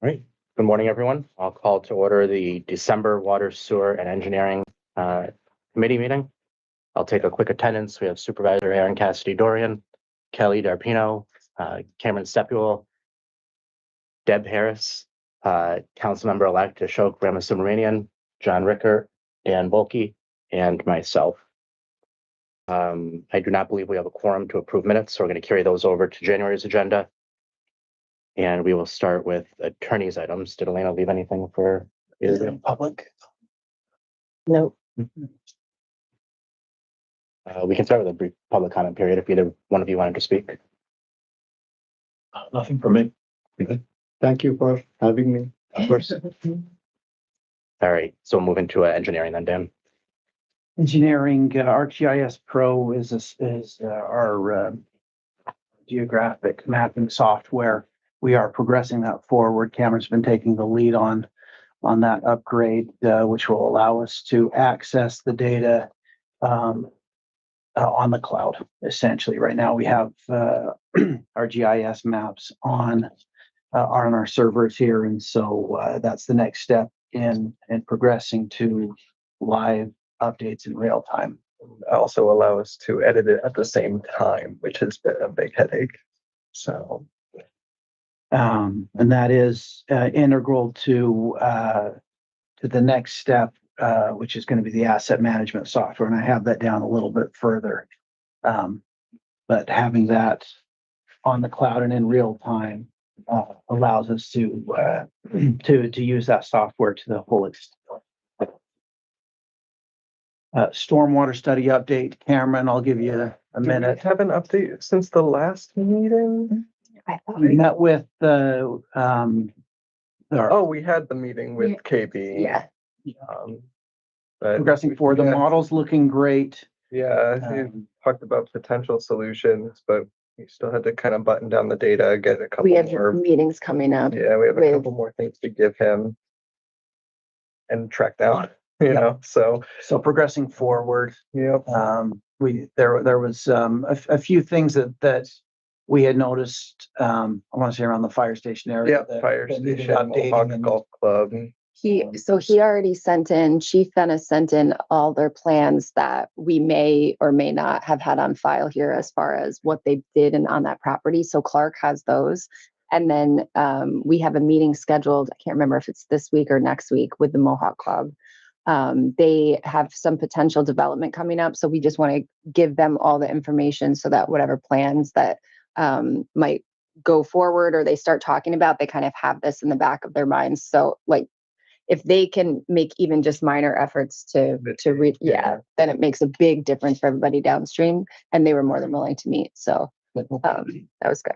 All right. Good morning, everyone. I'll call to order the December Water, Sewer, and Engineering Committee meeting. I'll take a quick attendance. We have Supervisor Aaron Cassidy Dorian, Kelly Darpino, Cameron Stepuel, Deb Harris, Councilmember-elect Ashok Ramasubramanian, John Ricker, Dan Volke, and myself. I do not believe we have a quorum to approve minutes, so we're going to carry those over to January's agenda. And we will start with attorney's items. Did Elena leave anything for either in public? No. We can start with a brief public comment period if either one of you wanted to speak. Nothing for me. Thank you for having me. Of course. All right, so we'll move into engineering then, Dan. Engineering, ArcGIS Pro is our geographic mapping software. We are progressing that forward. Cameron's been taking the lead on that upgrade, which will allow us to access the data on the cloud. Essentially, right now we have our GIS maps on our servers here, and so that's the next step in progressing to live updates in real time. Also allow us to edit it at the same time, which has been a big headache. So, and that is integral to the next step, which is going to be the asset management software. And I have that down a little bit further. But having that on the cloud and in real time allows us to use that software to the full extent. Stormwater study update, Cameron, I'll give you a minute. have an update since the last meeting? I thought We met with Oh, we had the meeting with KB. yeah. But progressing forward. The yeah, model's looking great. Yeah, he talked about potential solutions, but we still had to kind of button down the data, get a couple We have more. meetings coming up. Yeah, we have a with- couple more things to give him and track down, you Yep. know, so, So progressing forward. yep. There was a few things that we had noticed. I want to say around the fire station area. Yeah, fire that needed station, updating Mohawk and- Golf Club. He already sent in, Chief Venice sent in all their plans that we may or may not have had on file here as far as what they did on that property. So Clark has those. And then we have a meeting scheduled. I can't remember if it's this week or next week with the Mohawk Club. They have some potential development coming up. So we just want to give them all the information so that whatever plans that might go forward or they start talking about, they kind of have this in the back of their minds. So like, if they can make even just minor efforts to read, then it makes a big difference for everybody downstream. And they were more than willing to meet. So that was good.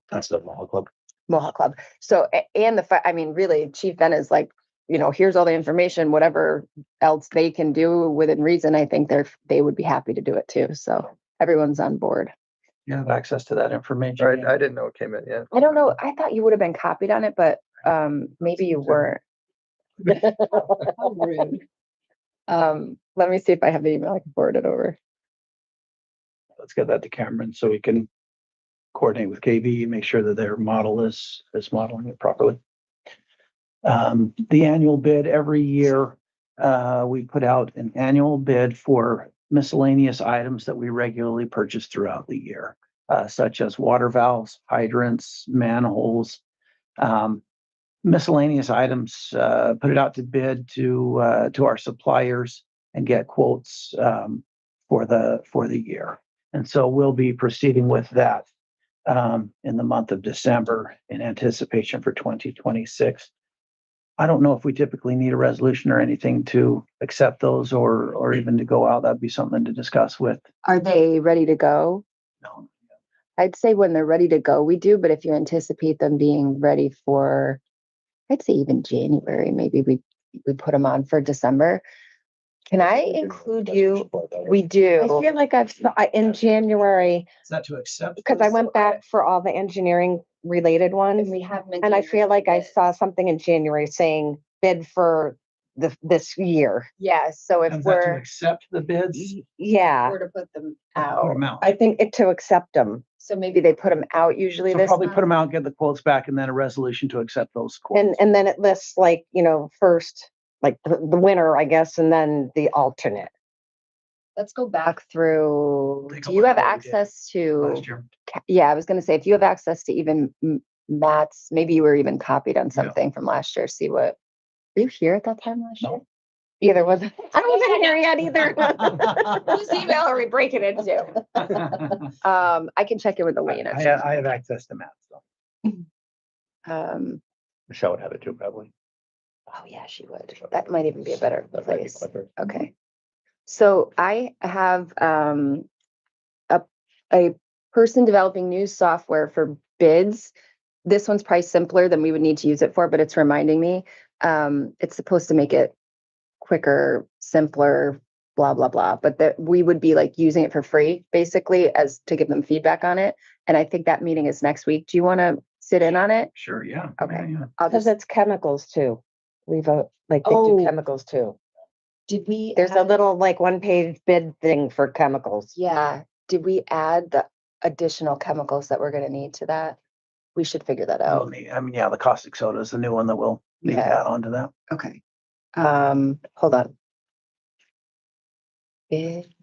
That's the Mohawk Club. Mohawk Club. So, and I mean, really, Chief Ben is like, here's all the information, whatever else they can do within reason. I think they would be happy to do it too. So everyone's on board. You have access to that information. Right, I didn't know it came in yet. I don't know. I thought you would have been copied on it, but maybe you weren't. Let me see if I have the email. I can forward it over. Let's get that to Cameron so we can coordinate with KB, make sure that their model is modeling it properly. The annual bid every year, we put out an annual bid for miscellaneous items that we regularly purchase throughout the year, such as water valves, hydrants, manholes, miscellaneous items, put it out to bid to our suppliers and get quotes for the year. And so we'll be proceeding with that in the month of December in anticipation for 2026. I don't know if we typically need a resolution or anything to accept those or even to go out. That'd be something to discuss with. Are they ready to go? No. I'd say when they're ready to go, we do. But if you anticipate them being ready for, I'd say even January, maybe we put them on for December. Can I include you? We I do. feel like in January, Is that to accept? because I went back for all the engineering related ones. We have them in And I January feel like I bids. saw something in January saying bid for this year. Yeah, so if Is that to we're accept the bids? Yeah, to put them Put out, 'em out. I think to accept them. So maybe they put them out usually So this probably put month? them out, get the quotes back, and then a resolution to accept those quotes. And then it lists like, first, like the winner, I guess, and then the alternate. Let's go back through, Take a do you look have at what we did access to, Last year. yeah, I was gonna say, if you have access to even Matt's, maybe you were even copied on something from last year, see what, were you here at that time last No. year? Either was, I wasn't here yet either. Whose email are we breaking into? I can check in with Elaine. I have access to Matt, so. Michelle would have it too, probably. Oh, yeah, she would. That might even be a better That might be place. quicker. Okay. So I have a person developing new software for bids. This one's probably simpler than we would need to use it for, but it's reminding me. It's supposed to make it quicker, simpler, blah, blah, blah. But that we would be like using it for free, basically, as to give them feedback on it. And I think that meeting is next week. Do you want to sit in on it? Sure, yeah. Okay. Yeah, yeah. I'll Because just, it's chemicals too. We vote, like they Oh. do chemicals too. did we? There's a add- little like 1-page bid thing for chemicals. Yeah. Did we add the additional chemicals that we're going to need to that? We should figure that We'll out. need- I mean, yeah, the caustic soda is the new one that we'll need to Yeah. add on to that. Okay. Hold on. Bid.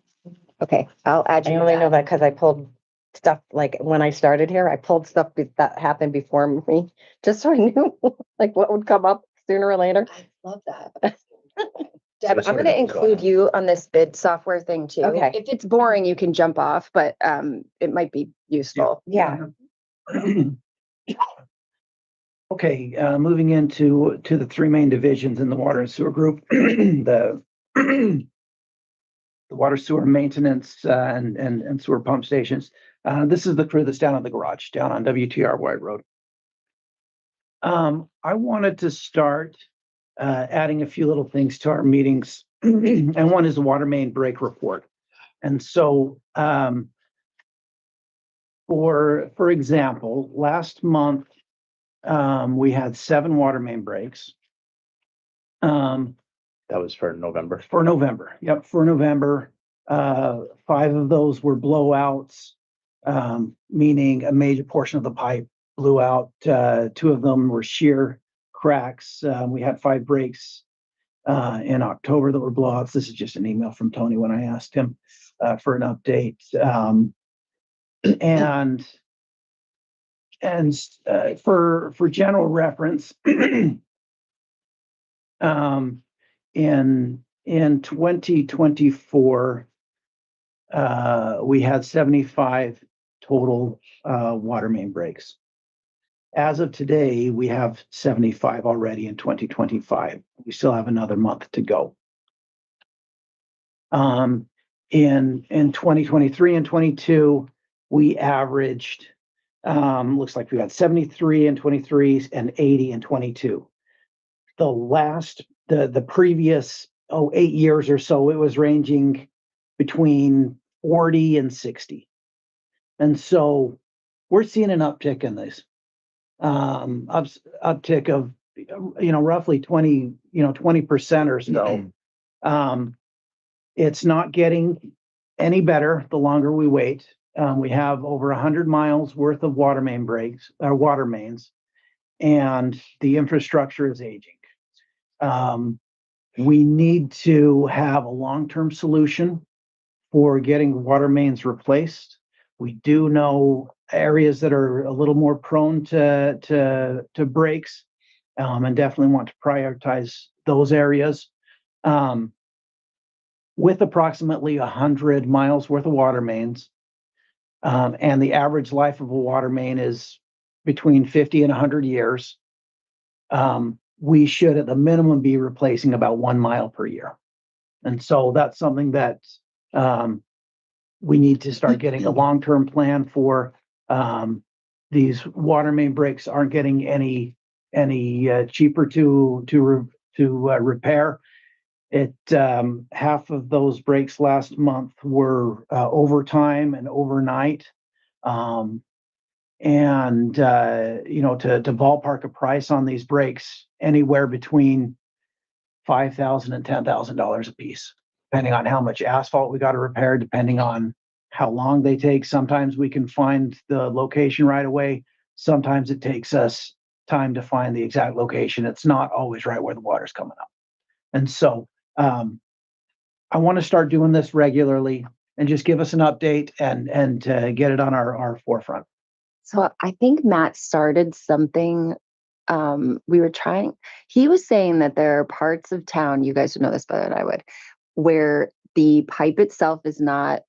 Okay, I'll add you. I to only know that because I pulled stuff, like when I started here, I pulled stuff that happened before me, just so I knew like what would come up sooner or later. I love that. Deb, this I'm one gonna is going include on. you on this bid software thing too. Okay. If it's boring, you can jump off, but it might be useful. Yeah. Okay, moving into the three main divisions in the water and sewer group, the water sewer maintenance and sewer pump stations. This is the crew that's down at the garage, down on WTR White Road. I wanted to start adding a few little things to our meetings, and one is the water main break report. And so, for example, last month, we had 7 water main breaks. That was for November. For November. Yep, for November. 5 of those were blowouts, meaning a major portion of the pipe blew out. 2 of them were shear cracks. We had 5 breaks in October that were blowouts. This is just an email from Tony when I asked him for an update. For general reference, in 2024, we had 75 total water main breaks. As of today, we have 75 already in 2025. We still have another month to go. In 2023 and 22, we averaged, looks like we had 73 in 23 and 80 in 22. The previous 8 years or so, it was ranging between 40 and 60. And so we're seeing an uptick in this, uptick of, roughly 20% or so. It's not getting any better the longer we wait. We have over 100 miles worth of water main breaks, water mains, and the infrastructure is aging. We need to have a long-term solution for getting water mains replaced. We do know areas that are a little more prone to breaks, and definitely want to prioritize those areas. With approximately 100 miles worth of water mains, and the average life of a water main is between 50 and 100 years, we should at the minimum be replacing about 1 mile per year. And so that's something that we need to start getting a long-term plan for. These water main breaks aren't getting any cheaper to repair. Half of those breaks last month were overtime and overnight. To ballpark a price on these breaks, anywhere between $5,000 and $10,000 a piece, depending on how much asphalt we got to repair, depending on how long they take. Sometimes we can find the location right away. Sometimes it takes us time to find the exact location. It's not always right where the water's coming up. And so, I want to start doing this regularly and just give us an update and get it on our forefront. So I think Matt started something. We were trying, he was saying that there are parts of town, you guys would know this better than I would, where the pipe itself is not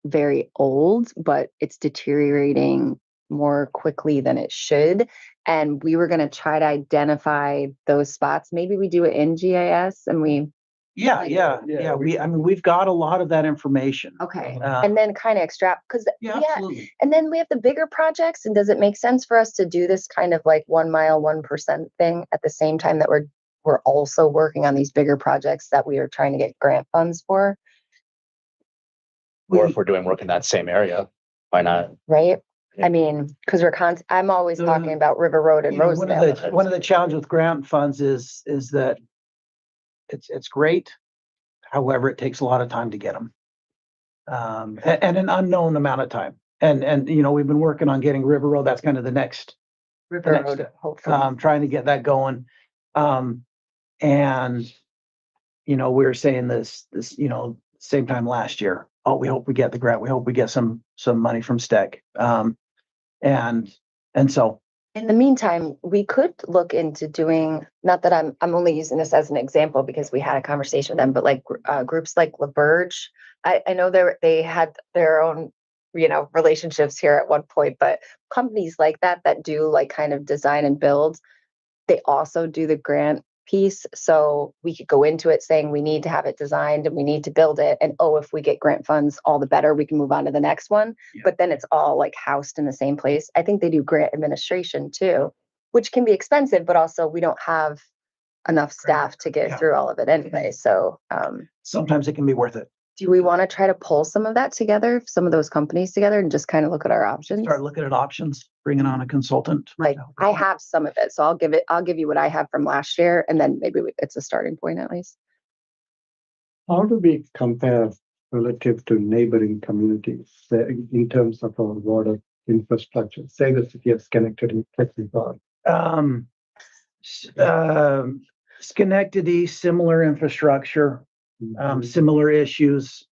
very old, but it's deteriorating more quickly than it should. And we were going to try to identify those spots. Maybe we do it in GIS and we, Yeah, I mean, we've got a lot of that information. okay. Uh, And then kind of extract, because Yeah, yeah, absolutely. and then we have the bigger projects. And does it make sense for us to do this kind of like 1 mile, 1% thing at the same time that we're also working on these bigger projects that we are trying to get grant funds for, Or if we're doing work in that same area, why not? right? Yeah. I mean, because I'm always The- talking about River Road and You know, one of Rosedale. the, one of the challenges with grant funds is that it's great. However, it takes a lot of time to get them. And an unknown amount of time. And, you know, we've been working on getting River Road. That's kind of the next River next Road, step. hopefully. Trying to get that going. And, you know, we were saying this, you know, same time last year. Oh, we hope we get the grant. We hope we get some money from STEC. And so, In the meantime, we could look into doing, not that I'm only using this as an example because we had a conversation with them, but like groups like LaBerge, I know they had their own, you know, relationships here at one point, but companies like that do like kind of design and build, they also do the grant piece. So we could go into it saying we need to have it designed and we need to build it. And oh, if we get grant funds, all the better, we can move on to the next one. Yeah. But then it's all like housed in the same place. I think they do grant administration too, which can be expensive, but also we don't have enough staff to get Yeah. through all of it anyway. So sometimes it can be worth it. do we want to try to pull some of that together, some of those companies together and just kind of look at our options? Start looking at options, bringing on a consultant. Like I have some of it, so I'll give you what I have from last year and then maybe it's a starting point at least. How do we compare relative to neighboring communities, say, in terms of our water infrastructure? Say the city of Schenectady, Park. Schenectady, similar infrastructure, similar issues.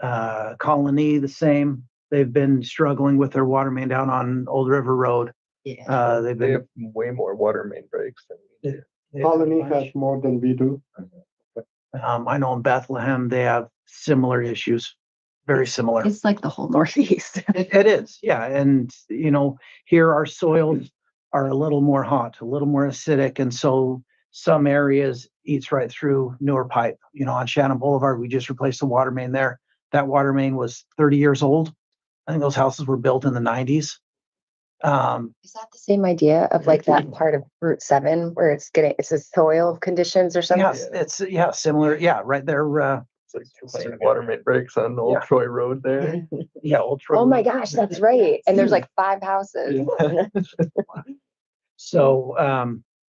Colony, the same. They've been struggling with their water main down on Old River Road. Yeah. They've They been. have way more water main breaks than we do. Colony has more than we do. I know in Bethlehem, they have similar issues, very similar. It's like the whole Northeast. It is, yeah. And, you know, here our soils are a little more hot, a little more acidic. And so some areas eats right through newer pipe. You know, on Shannon Boulevard, we just replaced the water main there. That water main was 30 years old. I think those houses were built in the 90s. Is that the same idea of like that part of Route 7 where it's the soil conditions or something? Yes, it's, yeah, similar. Yeah, right there. It's like 200 water main breaks on Old Yeah. Troy Road there. Yeah, Old Troy Oh my Road. gosh, that's right. And there's like 5 houses. So,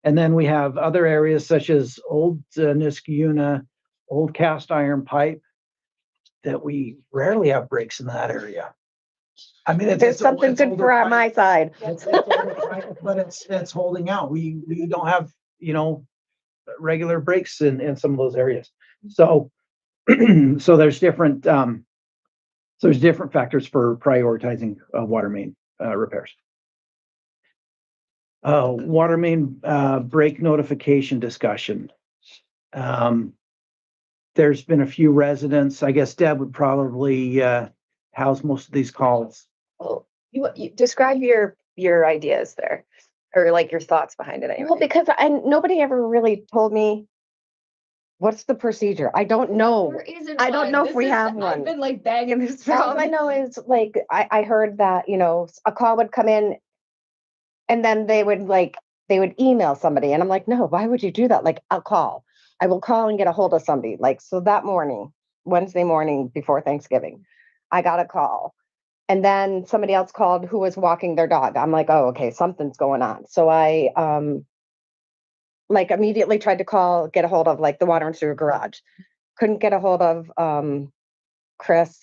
and then we have other areas such as Old Niskayuna, old cast iron pipe that we rarely have breaks in that area. I mean, There's something it's good older for pipe. my side. It's older pipe, but it's holding out. We don't have, you know, regular breaks in some of those areas. So, so there's different factors for prioritizing water main repairs. Water main break notification discussion. There's been a few residents, I guess Deb would probably house most of these calls. Well, you describe your ideas there or like your thoughts behind it anyway. Well, because nobody ever really told me what's the procedure. I don't know. I don't know if we have one. I've been like banging this for All I know is like, I heard that, you know, a call would come in and then they would email somebody and I'm like, no, why would you do that? Like, I will call and get a hold of somebody. Like, so that morning, Wednesday morning before Thanksgiving, I got a call and then somebody else called who was walking their dog. I'm like, oh, okay, something's going on. So I, like immediately tried to get a hold of like the water and sewer garage. Couldn't get a hold of, Chris.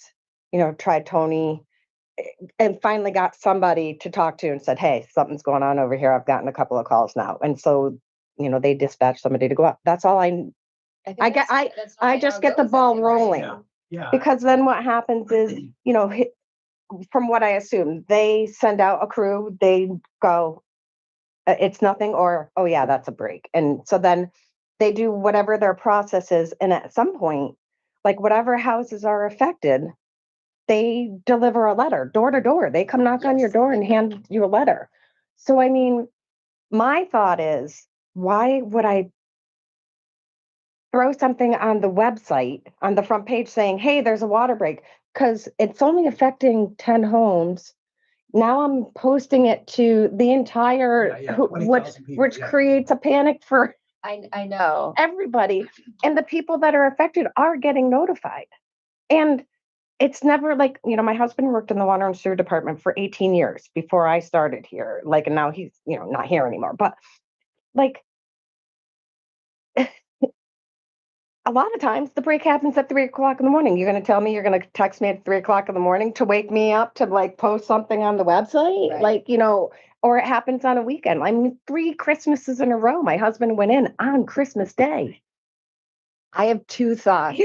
tried Tony and finally got somebody to talk to and said, hey, something's going on over here. I've gotten a couple of calls now. And so, they dispatched somebody to go out. That's all I just get the ball rolling. Yeah. Because then what happens is, from what I assume, they send out a crew, they go, it's nothing, or, oh yeah, that's a break. And so then they do whatever their process is. And at some point, like whatever houses are affected, they deliver a letter door to door. They come knock on your door and hand you a letter. So, I mean, my thought is, why would I throw something on the website on the front page saying, hey, there's a water break? Because it's only affecting 10 homes. Now I'm posting it to the entire, Yeah, 20,000 people, which yeah. creates a panic for I know. everybody. And the people that are affected are getting notified. And it's never like, my husband worked in the water and sewer department for 18 years before I started here. Like, and now he's, not here anymore. But like, a lot of times the break happens at 3 o'clock in the morning. You're going to tell me you're going to text me at 3 o'clock in the morning to wake me up to like post something on the website, Right. like, or it happens on a weekend. I mean, 3 Christmases in a row, my husband went in on Christmas Day. I have two thoughts.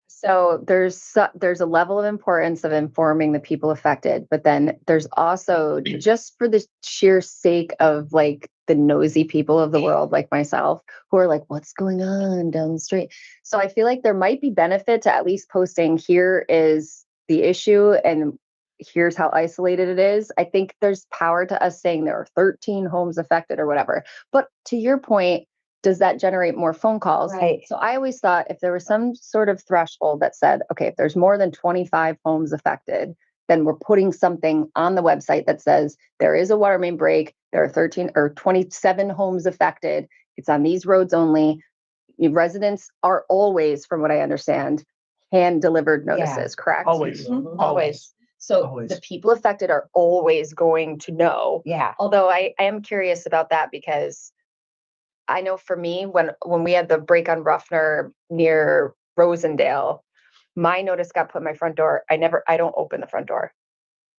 So there's a level of importance of informing the people affected, but then there's also, just for the sheer sake of like the nosy people of the world like myself, who are like, what's going on down the street? So I feel like there might be benefit to at least posting, here is the issue and here's how isolated it is. I think there's power to us saying there are 13 homes affected or whatever. But to your point, does that generate more phone calls? Right. So I always thought if there was some sort of threshold that said, okay, if there's more than 25 homes affected, then we're putting something on the website that says there is a water main break, there are 13 or 27 homes affected, it's on these roads only. Residents are always, from what I understand, hand delivered notices, correct? Always. Mhm. Always. So Always. the people affected are always going to know. Yeah. Although I am curious about that, because I know for me, when we had the break on Ruffner near Rosendale, my notice got put in my front door. I don't open the front door.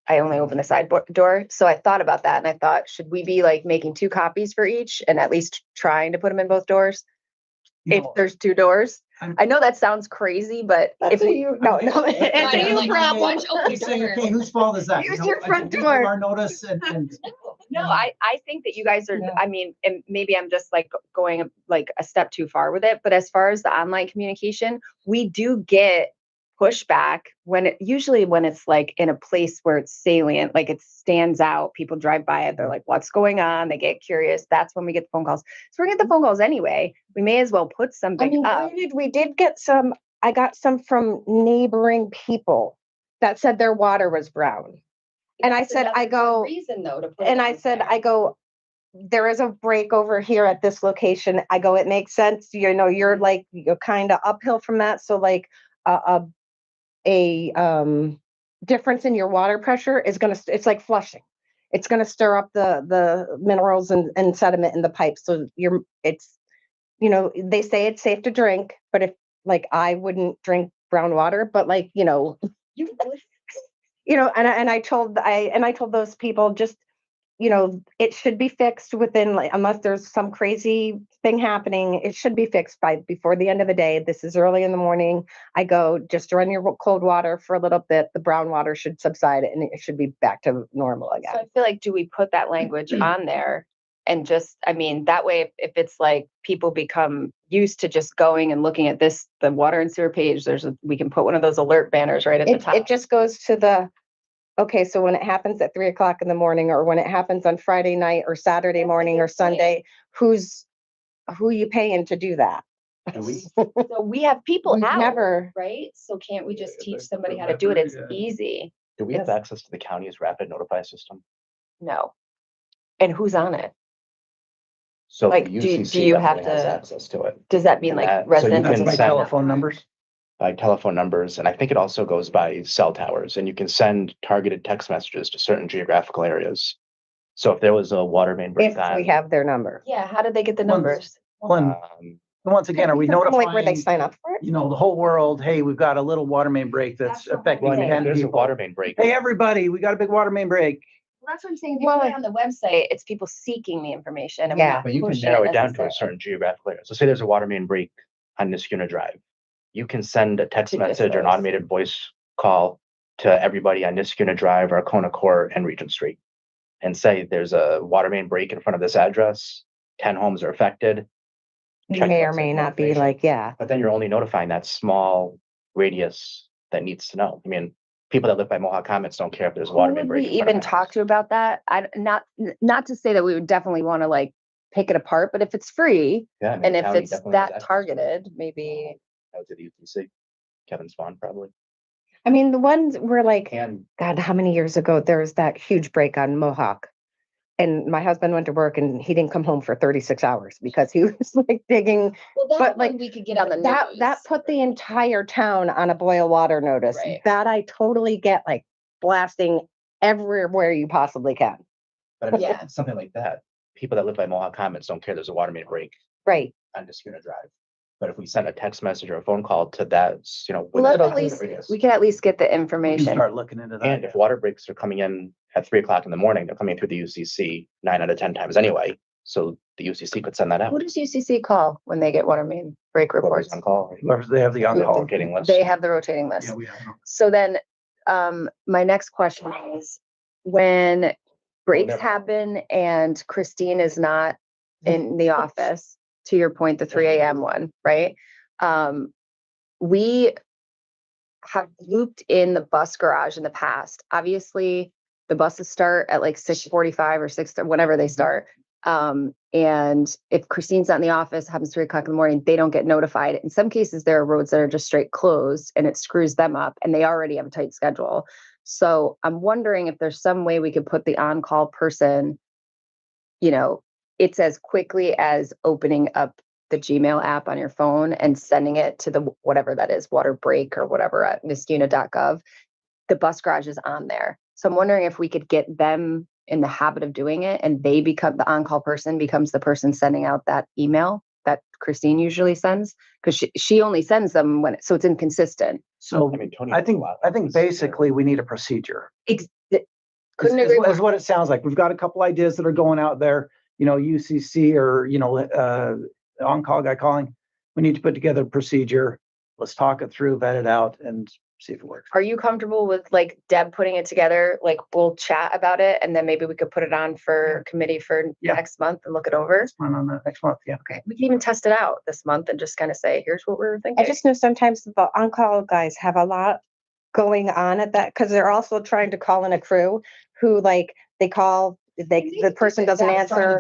I only open the side door. So I thought about that and I thought, should we be like making 2 copies for each and at least trying to put them in both doors? If there's 2 doors? I know that sounds crazy, but That's if a you, no, it's a you problem. You say, okay, whose fault is that? Use You know, your front we give door. Our notice and no, I think that you guys are, Yeah. I mean, and maybe I'm just like going like a step too far with it, but as far as the online communication, we do get pushback usually when it's like in a place where it's salient, like it stands out, people drive by it, they're like, what's going on? They get curious. That's when we get the phone calls. So we're getting the phone calls anyway. We may as well put I something mean, up. we did get some, I got some from neighboring people that said their water was brown. And I said, I go, reason though to put and I said, there is a break over here at this location. I go, it makes sense. You're like, you're kind of uphill from that. So like a difference in your water pressure is it's like flushing. It's going to stir up the minerals and sediment in the pipe. So they say it's safe to drink, but if like, I wouldn't drink brown water, but like, and I told those people, just, it should be fixed within, like, unless there's some crazy thing happening, it should be fixed before the end of the day. This is early in the morning. I go, just run your cold water for a little bit. The brown water should subside and it should be back to normal again. So I feel like, do we put that language on there? And just, I mean, that way, if it's like people become used to just going and looking at the water and sewer page, we can put one of those alert banners right at the top. It just goes to okay, so when it happens at 3 o'clock in the morning, or when it happens on Friday night or Saturday morning or Sunday, who are you paying to do that? So we have people We've out, never- right? So can't we just teach somebody how to do it? It's easy. Do we have access to the county's rapid notify system? No. And who's on it? So Like, the do UCC you have definitely has to- access to it Does that mean And like that- so you residents? can that's by send- telephone numbers. by telephone numbers, and I think it also goes by cell towers, and you can send targeted text messages to certain geographical areas. So if there was a water main break If we have their number. Yeah, how did they get the Once- numbers? Well, and um, And once again, are we Something like where they notifying, sign up for it? you know, the whole world, hey, we've got a little water main break that's affecting Well, I mean, if 10 there's a people. water main break. Hey, everybody, we got a big water main break. Well, that's what I'm saying. If you Well, put it on the website, it's people seeking the information. And we're Yeah. not But you can pushing narrow it down to a necessarily. certain geographic area. So say there's a water main break on Niskuna Drive. You can send a text To message or an those. automated voice call to everybody on Niskuna Drive or Kona Court and Regent Street. And say there's a water main break in front of this address, 10 homes are affected. check May or what's may in not be information. like, yeah. But then you're only notifying that small radius that needs to know. I mean, people that live by Mohawk Commons don't care if there's a water Who main would we break. in front of even their talk house. to about that? Not to say that we would definitely want to like pick it apart, but if it's free Yeah, I mean, and the if county it's definitely has that access to it. targeted, maybe. Out to the UTC, Kevin Spawn probably. I mean, the ones were like, And God, how many years ago there was that huge break on Mohawk? And my husband went to work and he didn't come home for 36 hours because he was like digging. Well, that But, like, we could get on the That put the entire town on a boil water notice. Right. That I totally get, like blasting everywhere you possibly can. but if Yeah. it's something like that, people that live by Mohawk Commons don't care there's a water main break Right. on Niskuna Drive. But if we send a text message or a phone call to that, you know, Well, within let's that at least, radius. we can at least get the We can information. start looking into And that. if water breaks are coming in at 3 o'clock in the morning, they're coming through the UCC 9 out of 10 times anyway. So the UCC could send that out. Who does UCC call when they get water main break Whoever's reports? on call. Whoever they have the They have the on-call. rotating list. They have the rotating list. Yeah, we have. them. So then, my next question is, when breaks never- happen and Christine is not in the office, to your point, the 3 a.m. one, right? We have looped in the bus garage in the past. Obviously, the buses start at like 6:45 or 6, whenever they start. And if Christine's not in the office, happens 3 o'clock in the morning, they don't get notified. In some cases, there are roads that are just straight closed and it screws them up and they already have a tight schedule. So I'm wondering if there's some way we could put the on-call person, you know, it's as quickly as opening up the Gmail app on your phone and sending it to the whatever that is, water break or whatever at niskuna.gov. The bus garage is on there. So I'm wondering if we could get them in the habit of doing it and they become the on-call person becomes the person sending out that email that Christine usually sends, because she only sends them when so it's inconsistent. So I mean, Tony. I does a think, lot I like think this. basically we need a procedure. Couldn't Is agree more. what it sounds like. We've got a couple ideas that are going out there, you know, UCC or, you know, the on-call guy calling. We need to put together a procedure. Let's talk it through, vet it out and see if it works. Are you comfortable with like Deb putting it together? Like we'll chat about it and then maybe we could put it on for committee for Yeah. next month and look it over. Let's plan on that next month. Yeah. Okay, we can even test it out this month and just kind of say, here's what we were thinking. I just know sometimes the on-call guys have a lot going on at that because they're also trying to call in a crew who like they call the person doesn't answer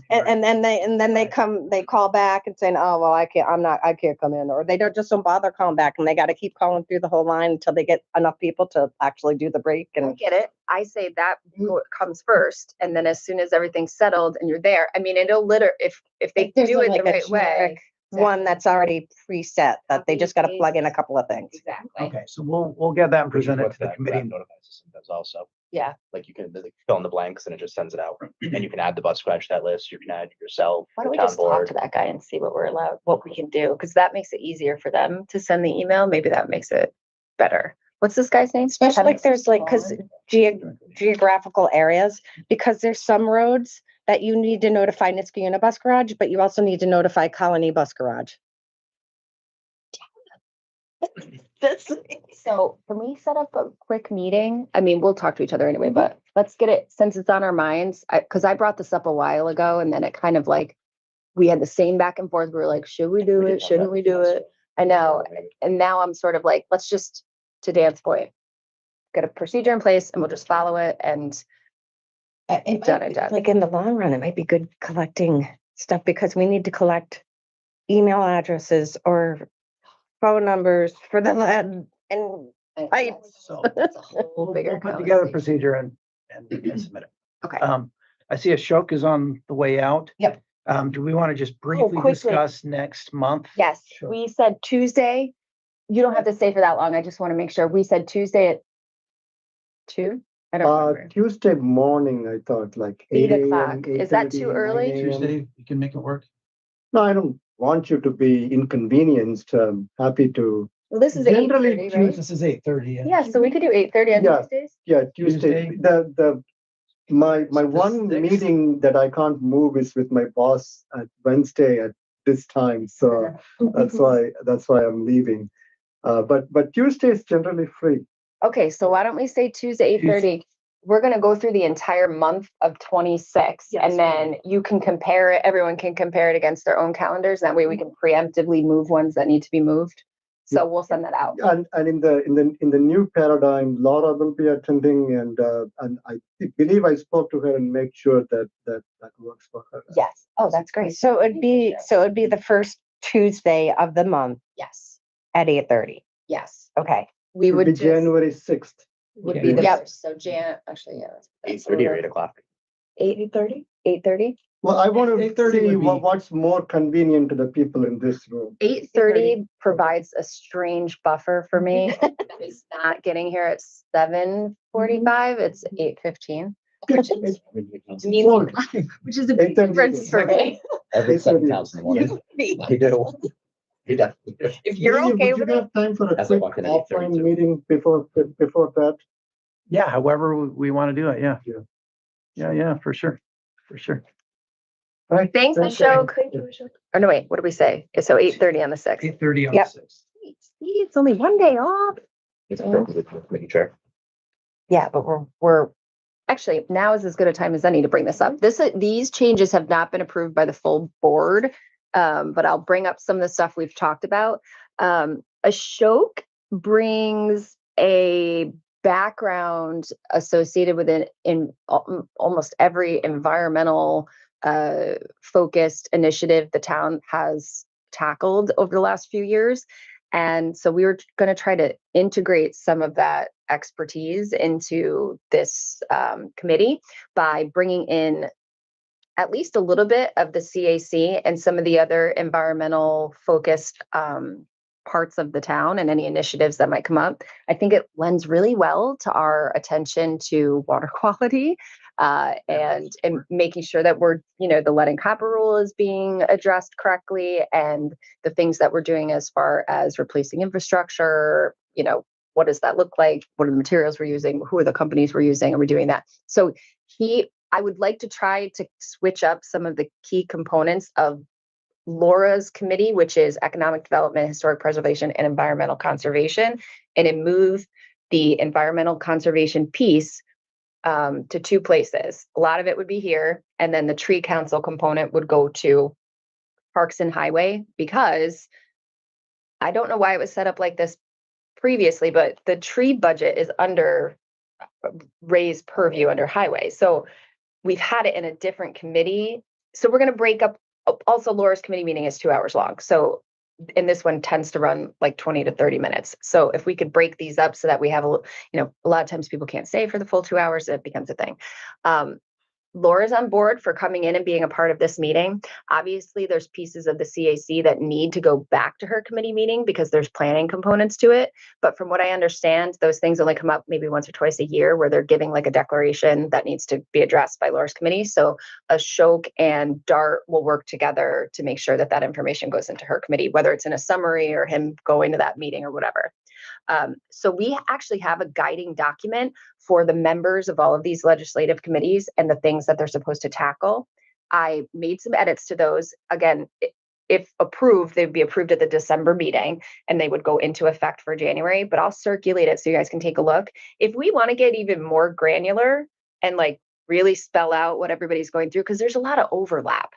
and then they call back and saying, oh well, I can't come in, or they don't bother calling back and they got to keep calling through the whole line until they get enough people to actually do the break. I And get it. I say that comes first, and then as soon as everything's settled and you're there, I mean, it'll if they there's do it like the a right way. generic one that's already preset that they just got to plug in a couple of things. Exactly. Okay, so we'll get that and Which is present it what to the that committee. notifies system does also. Yeah. Like you can like, fill in the blanks and it just sends it out. And you can add the bus scratch to that list. You can add yourself, Why the don't we town just talk board. to that guy and see what we're allowed, what we can do? Because that makes it easier for them to send the email. Maybe that makes it better. What's this guy's name? Especially like there's like, because geographical areas, because there's some roads that you need to notify Niskuna Bus Garage, but you also need to notify Colony Bus Garage. So can we set up a quick meeting? I mean, we'll talk to each other anyway, but let's get it, since it's on our minds, because I brought this up a while ago and then it kind of like, we had the same back and forth. We were like, should we do it? Shouldn't we do it? I know. And now I'm sort of like, let's just, to Dan's point, get a procedure in place and we'll just follow it and done and done. Like in the long run, it might be good collecting stuff because we need to collect email addresses or phone numbers for the land and pipes. So It's a whole we'll bigger put together a conversation. procedure and submit it. Okay. I see Ashok is on the way out. Yep. Do we want to just briefly quickly. discuss next month? Yes, Sure. we said Tuesday. You don't have to stay for that long. I just want to make sure. We said Tuesday at 2? I don't remember. Tuesday morning, I thought like 8 8 o'clock. a.m. Is that too 8:30, early? 9 a.m. Tuesday, you can make it work. No, I don't want you to be inconvenienced. Happy to, Well, this is Generally, 8:30, right? This is 8:30. Yeah, so we could do 8:30 on Yeah. Tuesdays. yeah, Tuesday. Tuesday. My The one 6th. meeting that I can't move is with my boss at Wednesday at this time. So that's why I'm leaving. But Tuesday is generally free. Okay, so why don't we say Tuesday, 8:30? We're gonna go through the entire month of 26, Yes. and then you can compare it, everyone can compare it against their own calendars. That way we can preemptively move ones that need to be moved. So we'll send that out. And in the new paradigm, Laura will be attending, and I believe I spoke to her and make sure that works for her. Yes. Oh, that's great. So it'd be the first Tuesday of the month Yes, at 8:30. yes. Okay. We It would would be just, January 6th. would be the Yep. first. So actually, yeah. 8:30 or 8:00. 8:30? 8:30? Well, I want to 8:30 see would be- what's more convenient to the people in this room. 8:30 provides a strange buffer for me. It's not getting here at 7:45, it's 8:15. Which is Well, which is a big 8:30 difference for me. Every It's gonna be- 7,000 one. You do. You definitely do. If you're Maybe okay would with you it, have time for a As I quick walk in at offline 8:32. meeting before that? Yeah, however we want to do it. Yeah. Yeah. Yeah, for sure. For sure. Right. thanks, Thank you. Ashok. Or no, wait, what do we say? So 8:30 on the 6th. 8:30 on Yep. the 6th. See, it's only one day off. It's perfect with the committee chair. Yeah, but we're Actually, now is as good a time as any to bring this up. These changes have not been approved by the full board, but I'll bring up some of the stuff we've talked about. Ashok brings a background associated with it in almost every environmental focused initiative the town has tackled over the last few years. And so we were going to try to integrate some of that expertise into this committee by bringing in at least a little bit of the CAC and some of the other environmental focused parts of the town and any initiatives that might come up. I think it lends really well to our attention to water quality and making sure that we're, the lead and copper rule is being addressed correctly, and the things that we're doing as far as replacing infrastructure, what does that look like? What are the materials we're using? Who are the companies we're using? Are we doing that? So I would like to try to switch up some of the key components of Laura's committee, which is economic development, historic preservation, and environmental conservation, and then move the environmental conservation piece to two places. A lot of it would be here, and then the tree council component would go to Parks and Highway, because I don't know why it was set up like this previously, but the tree budget is under Ray's purview under Highway. So we've had it in a different committee. So we're going to break up. Also, Laura's committee meeting is 2 hours long. So, and this one tends to run like 20 to 30 minutes. So if we could break these up so that we have a lot of times people can't stay for the full 2 hours, it becomes a thing. Laura's on board for coming in and being a part of this meeting. Obviously, there's pieces of the CAC that need to go back to her committee meeting because there's planning components to it. But from what I understand, those things only come up maybe once or twice a year where they're giving like a declaration that needs to be addressed by Laura's committee. So Ashok and Dart will work together to make sure that that information goes into her committee, whether it's in a summary or him going to that meeting or whatever. So we actually have a guiding document for the members of all of these legislative committees and the things that they're supposed to tackle. I made some edits to those. Again, if approved, they'd be approved at the December meeting and they would go into effect for January, but I'll circulate it so you guys can take a look. If we want to get even more granular and like really spell out what everybody's going through, because there's a lot of overlap.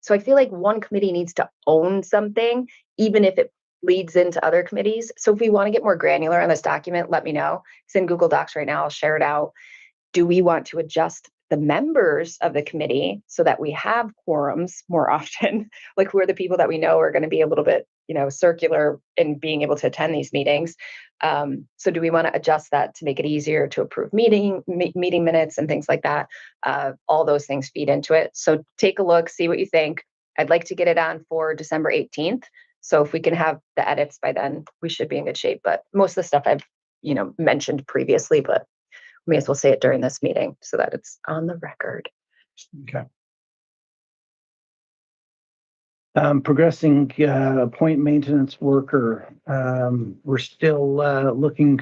So I feel like one committee needs to own something, even if it leads into other committees. So if we want to get more granular on this document, let me know. It's in Google Docs right now. I'll share it out. Do we want to adjust the members of the committee so that we have quorums more often? Like, who are the people that we know are going to be a little bit, circular in being able to attend these meetings? So do we want to adjust that to make it easier to approve meeting minutes and things like that? All those things feed into it. So take a look, see what you think. I'd like to get it on for December 18th. So if we can have the edits by then, we should be in good shape. But most of the stuff I've, mentioned previously, but we may as well say it during this meeting so that it's on the record. Okay. Progressing, point maintenance worker. We're still, looking,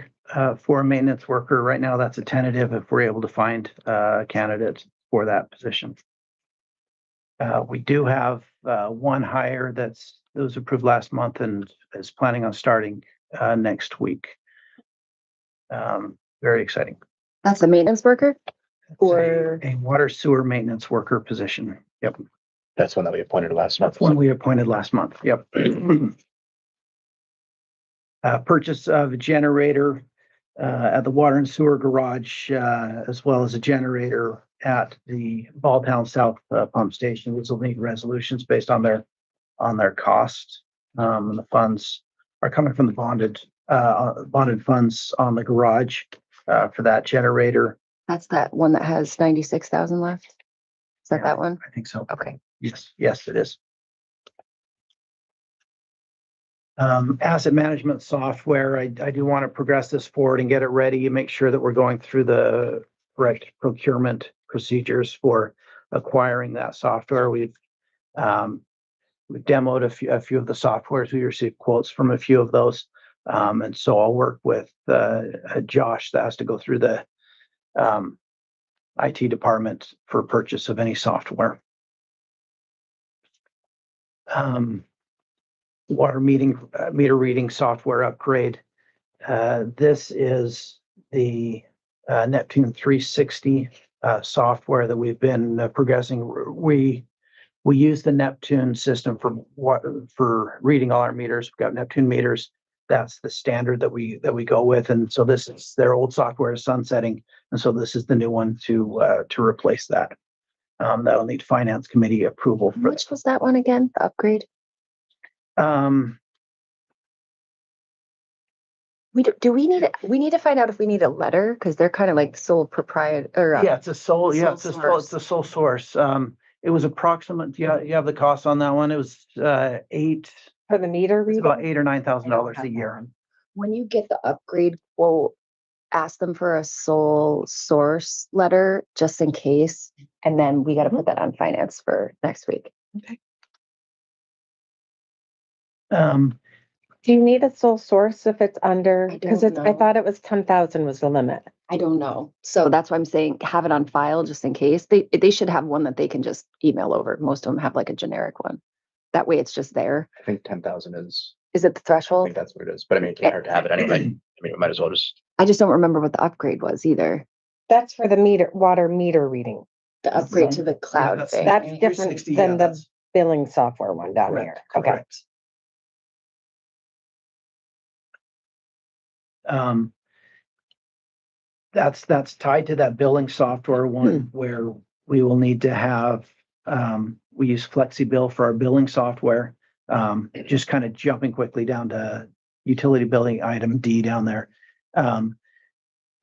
for a maintenance worker. Right now, that's a tentative if we're able to find a candidate for that position. We do have, one hire that was approved last month and is planning on starting, next week. Very exciting. That's a maintenance worker? Or- A water sewer maintenance worker position. Yep. That's one that we appointed last month. That's one we appointed last month. Yep. Purchase of a generator at the water and sewer garage, as well as a generator at the Balltown South pump station. These will need resolutions based on their cost. And the funds are coming from the bonded funds on the garage for that generator. That's that one that has 96,000 left? Is that that one? I think so. Okay. Yes, it is. Asset management software, I do want to progress this forward and get it ready and make sure that we're going through the correct procurement procedures for acquiring that software. We've demoed a few of the softwares. We received quotes from a few of those. And so I'll work with Josh that has to go through the IT department for purchase of any software. Water meter reading software upgrade. This is the Neptune 360 software that we've been progressing. We use the Neptune system for reading all our meters. We've got Neptune meters. That's the standard that we go with, and so this is their old software is sunsetting, and so this is the new one to replace that. That'll need finance committee approval How for. much was that one again, the upgrade? We need to find out if we need a letter, because they're kind of like the sole proprietor, or Yeah, it's a sole, yeah, sole it's a sole source. It was approximate, yeah, you have the cost on that one. It was eight, For the meter it's reading? about $8,000 or $9,000 a year. when you get the upgrade quote, ask them for a sole source letter just in case. And then we got to put that on finance for next week. Do you need a sole source if it's under, I because don't I know. thought it was 10,000 was the limit. I don't know. So that's why I'm saying have it on file just in case. They should have one that they can just email over. Most of them have like a generic one. That way it's just there. I think 10,000 is, Is it the I threshold? think that's what it is, but I mean, it can't hurt to have it anyway. I mean, we might as well just, I just don't remember what the upgrade was either. That's for the water meter reading. The upgrade to the cloud that's- thing. That's 360, different than the that's billing software one down here. correct, Okay. correct. That's tied to that billing software one where we will need to have, we use FlexiBill for our billing software. Just kind of jumping quickly down to utility billing item D down there.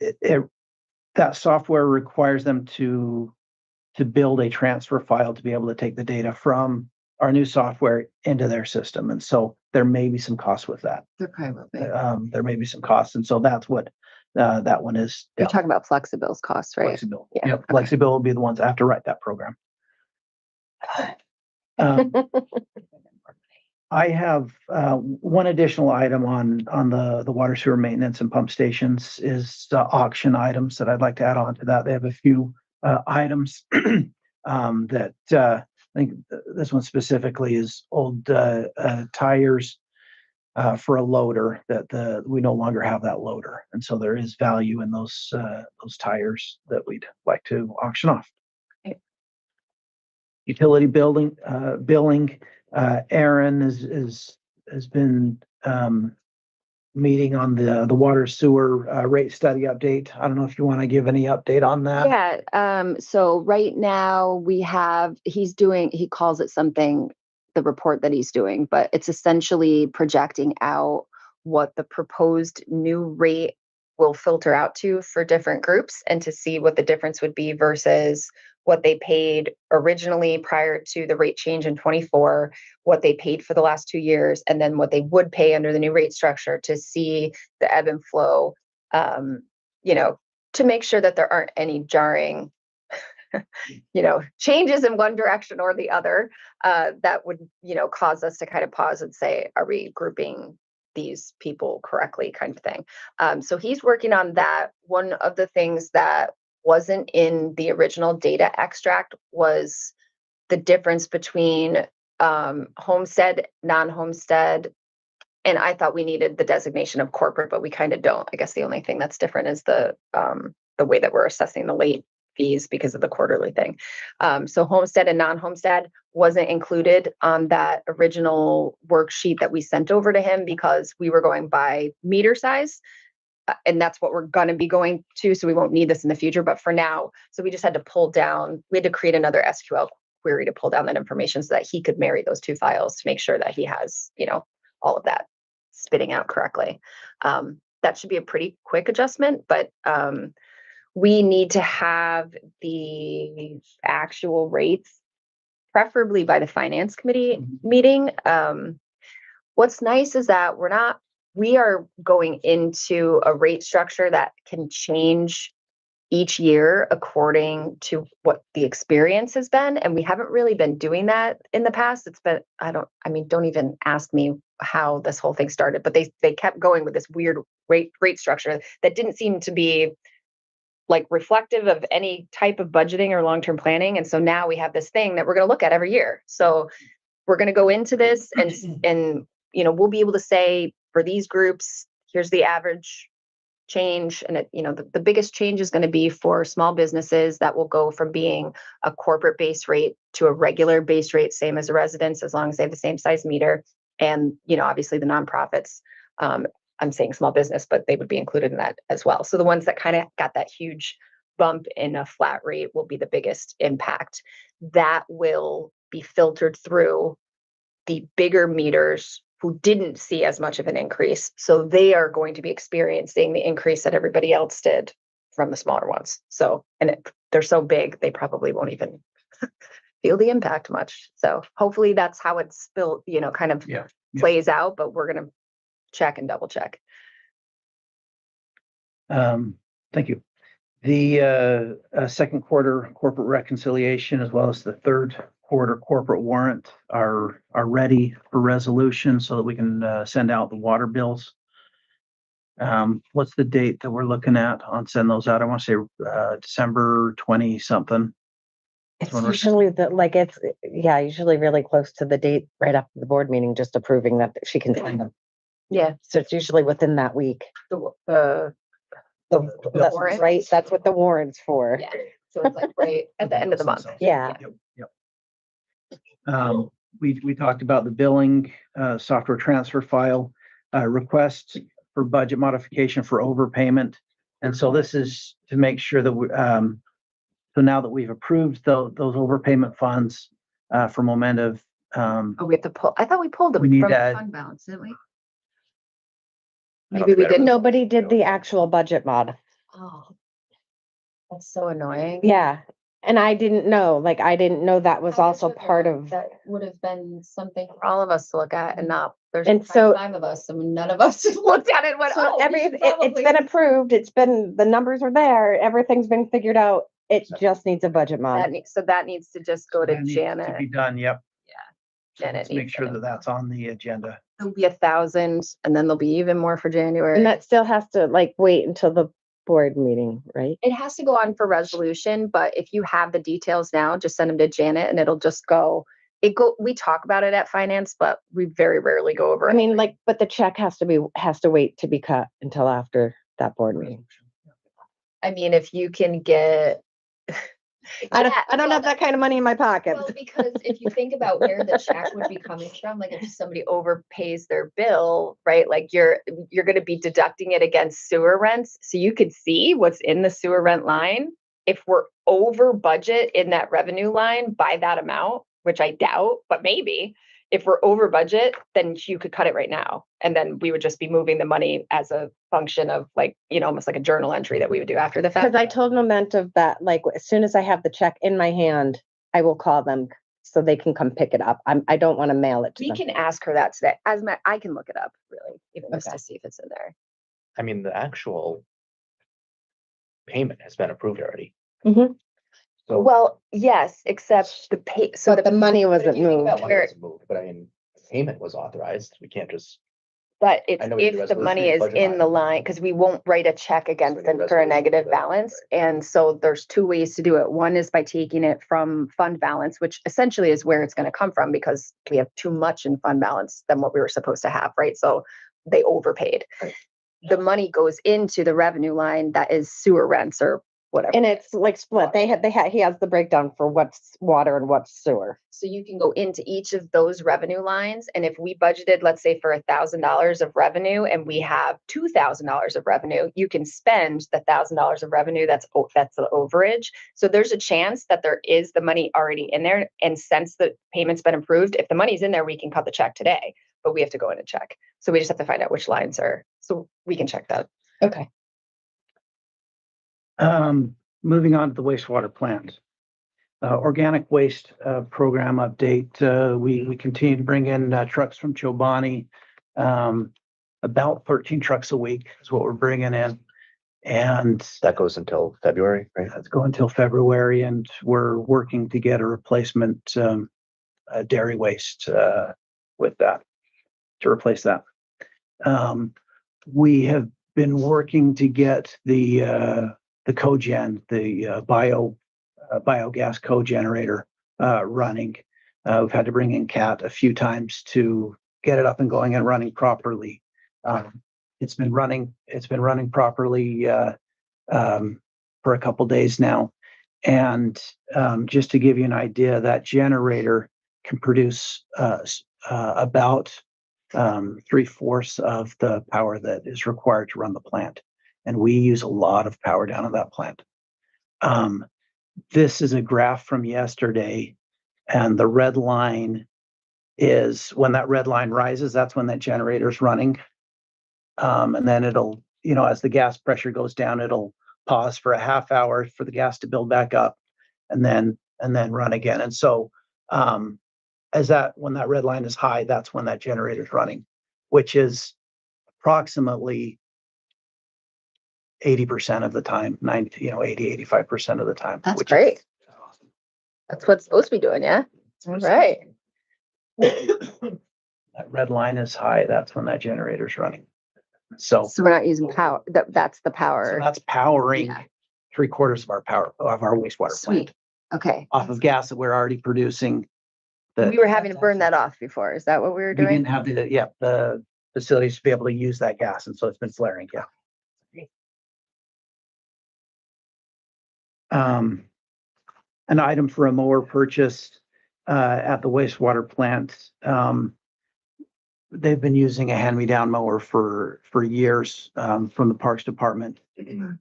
That software requires them to build a transfer file to be able to take the data from our new software into their system. And so there may be some costs with that. There probably will be. There may be some costs. And so that's what that one is. You're talking about FlexiBill's costs, right? FlexiBill. Yeah, Yep. okay. FlexiBill will be the ones that have to write that program. I have one additional item on the water sewer maintenance and pump stations is auction items that I'd like to add on to that. They have a few items that I think this one specifically is old tires for a loader that we no longer have that loader, and so there is value in those tires that we'd like to auction off. Okay. Utility billing. Aaron has been meeting on the water sewer rate study update. I don't know if you want to give any update on that. Yeah, so right now he calls it something, the report that he's doing, but it's essentially projecting out what the proposed new rate will filter out to for different groups and to see what the difference would be versus what they paid originally prior to the rate change in 24, what they paid for the last 2 years, and then what they would pay under the new rate structure to see the ebb and flow, to make sure that there aren't any jarring changes in one direction or the other, that would, cause us to kind of pause and say, are we grouping these people correctly, kind of thing. So he's working on that. One of the things that wasn't in the original data extract was the difference between homestead, non-homestead. And I thought we needed the designation of corporate, but we kind of don't. I guess the only thing that's different is the way that we're assessing the late fees because of the quarterly thing. So homestead and non-homestead wasn't included on that original worksheet that we sent over to him because we were going by meter size. And that's what we're going to be going to. So we won't need this in the future. But for now, so we just had to we had to create another SQL query to pull down that information so that he could marry those two files to make sure that he has, all of that spitting out correctly. That should be a pretty quick adjustment, but we need to have the actual rates, preferably by the finance committee meeting. What's nice is that we are going into a rate structure that can change each year according to what the experience has been. And we haven't really been doing that in the past. Don't even ask me how this whole thing started, but they kept going with this weird rate structure that didn't seem to be like reflective of any type of budgeting or long-term planning. And so now we have this thing that we're going to look at every year. So we're going to go into this and we'll be able to say for these groups, here's the average change. And the biggest change is going to be for small businesses that will go from being a corporate base rate to a regular base rate, same as a residence, as long as they have the same size meter. And, obviously the nonprofits, I'm saying small business, but they would be included in that as well. So the ones that kind of got that huge bump in a flat rate will be the biggest impact. That will be filtered through the bigger meters who didn't see as much of an increase. So they are going to be experiencing the increase that everybody else did from the smaller ones. So, they're so big, they probably won't even feel the impact much. So hopefully that's how it's built, kind of plays out, but we're going to check and double check. Thank you. The second quarter corporate reconciliation, as well as the third quarter corporate warrant, are ready for resolution so that we can send out the water bills. What's the date that we're looking at on send those out? I want to say December 20 something. It's when we're- usually usually really close to the date right after the board meeting, just approving that she can send them. Yeah. So it's usually within that week. The warrant? Right, that's what the warrant's for. Yeah. So it's like right at the end of the month. Yeah. Yep. We talked about the billing software transfer file request for budget modification for overpayment. And so this is to make sure that so now that we've approved those overpayment funds for Momentive, We have to pull. I thought we pulled them We need from that- fund balance, didn't we? I don't Maybe we think I didn't. Nobody did the actual budget mod. Oh, that's so annoying. Yeah. And I didn't know that was also part of, That would have been something for all of us to look at and not, there's And so- 5 of us and none of us looked at it and went, so oh, we should it's probably-" been approved, the numbers are there, everything's been figured out. It just needs a budget mod. that needs to just go to that needs to Janet. be done. Yep. So Janet let's make needs sure it. that that's on the agenda. There'll be 1,000 and then there'll be even more for January. And that still has to wait until the board meeting, right? It has to go on for resolution, but if you have the details now, just send them to Janet and it'll just go. We talk about it at finance, but we very rarely go over I it. mean, but the check has to wait to be cut until after that board meeting. I mean, if you can get. I don't Yeah, have that kind of money in my pocket. Well, because if you think about where the check would be coming from, like if somebody overpays their bill, right? Like you're going to be deducting it against sewer rents. So you could see what's in the sewer rent line. If we're over budget in that revenue line by that amount, which I doubt, but maybe if we're over budget, then you could cut it right now. And then we would just be moving the money as a function of almost like a journal entry that we would do after the fact. Because I told Momentive that as soon as I have the check in my hand, I will call them so they can come pick it up. I don't want to mail it to We them. can ask her that today. I can look it up really, even just to see if it's in there. I mean, the actual payment has been approved already. Mhm. So. Well, yes, except so But the money wasn't moved. That money was moved, but I mean, payment was authorized. We can't just, But I it's know we did if the resolution, money is budget in line. the line, because we won't write a check against need them for a resolution negative for that, balance. And so there's two ways to do it. One is by taking it from fund balance, which essentially is where it's going to come from because we have too much in fund balance than what we were supposed to have, right? So they overpaid. Right. The money goes into the revenue line that is sewer rents or whatever. And it's like split. He has the breakdown for what's water and what's sewer. So you can go into each of those revenue lines, and if we budgeted, let's say for $1,000 of revenue, and we have $2,000 of revenue, you can spend the $1,000 of revenue. That's the overage. So there's a chance that there is the money already in there, and since the payment's been approved, if the money's in there, we can cut the check today. But we have to go in and check. So we just have to find out which lines are. So we can check that. Okay. Moving on to the wastewater plant. Organic waste program update. We continue to bring in trucks from Chobani. About 13 trucks a week is what we're bringing in. And that goes until February, right? that's going until February, and we're working to get a replacement dairy waste with that to replace that. We have been working to get the cogen, the biogas cogenerator running. We've had to bring in Cat a few times to get it up and going and running properly. It's been running properly for a couple days now. And just to give you an idea, that generator can produce about 3/4 of the power that is required to run the plant. And we use a lot of power down at that plant. This is a graph from yesterday, and the red line is when that red line rises, that's when that generator's running. And then it'll, as the gas pressure goes down, it'll pause for a half hour for the gas to build back up and then run again. And so when that red line is high, that's when that generator's running, which is approximately 80% of the time, 85% of the time. That's which great. is awesome. That's what it's supposed to be doing, yeah? All right. That red line is high, that's when that generator's running. So So we're not using power. That's the power. that's powering Yeah. 3/4 of our power of our wastewater Sweet. plant Okay. off of gas that we're already producing. We were having to burn that off before. Is that what we were We doing? didn't have the facilities to be able to use that gas, and so it's been flaring. Yeah. An item for a mower purchased at the wastewater plant. They've been using a hand-me-down mower for years from the Parks Department. Can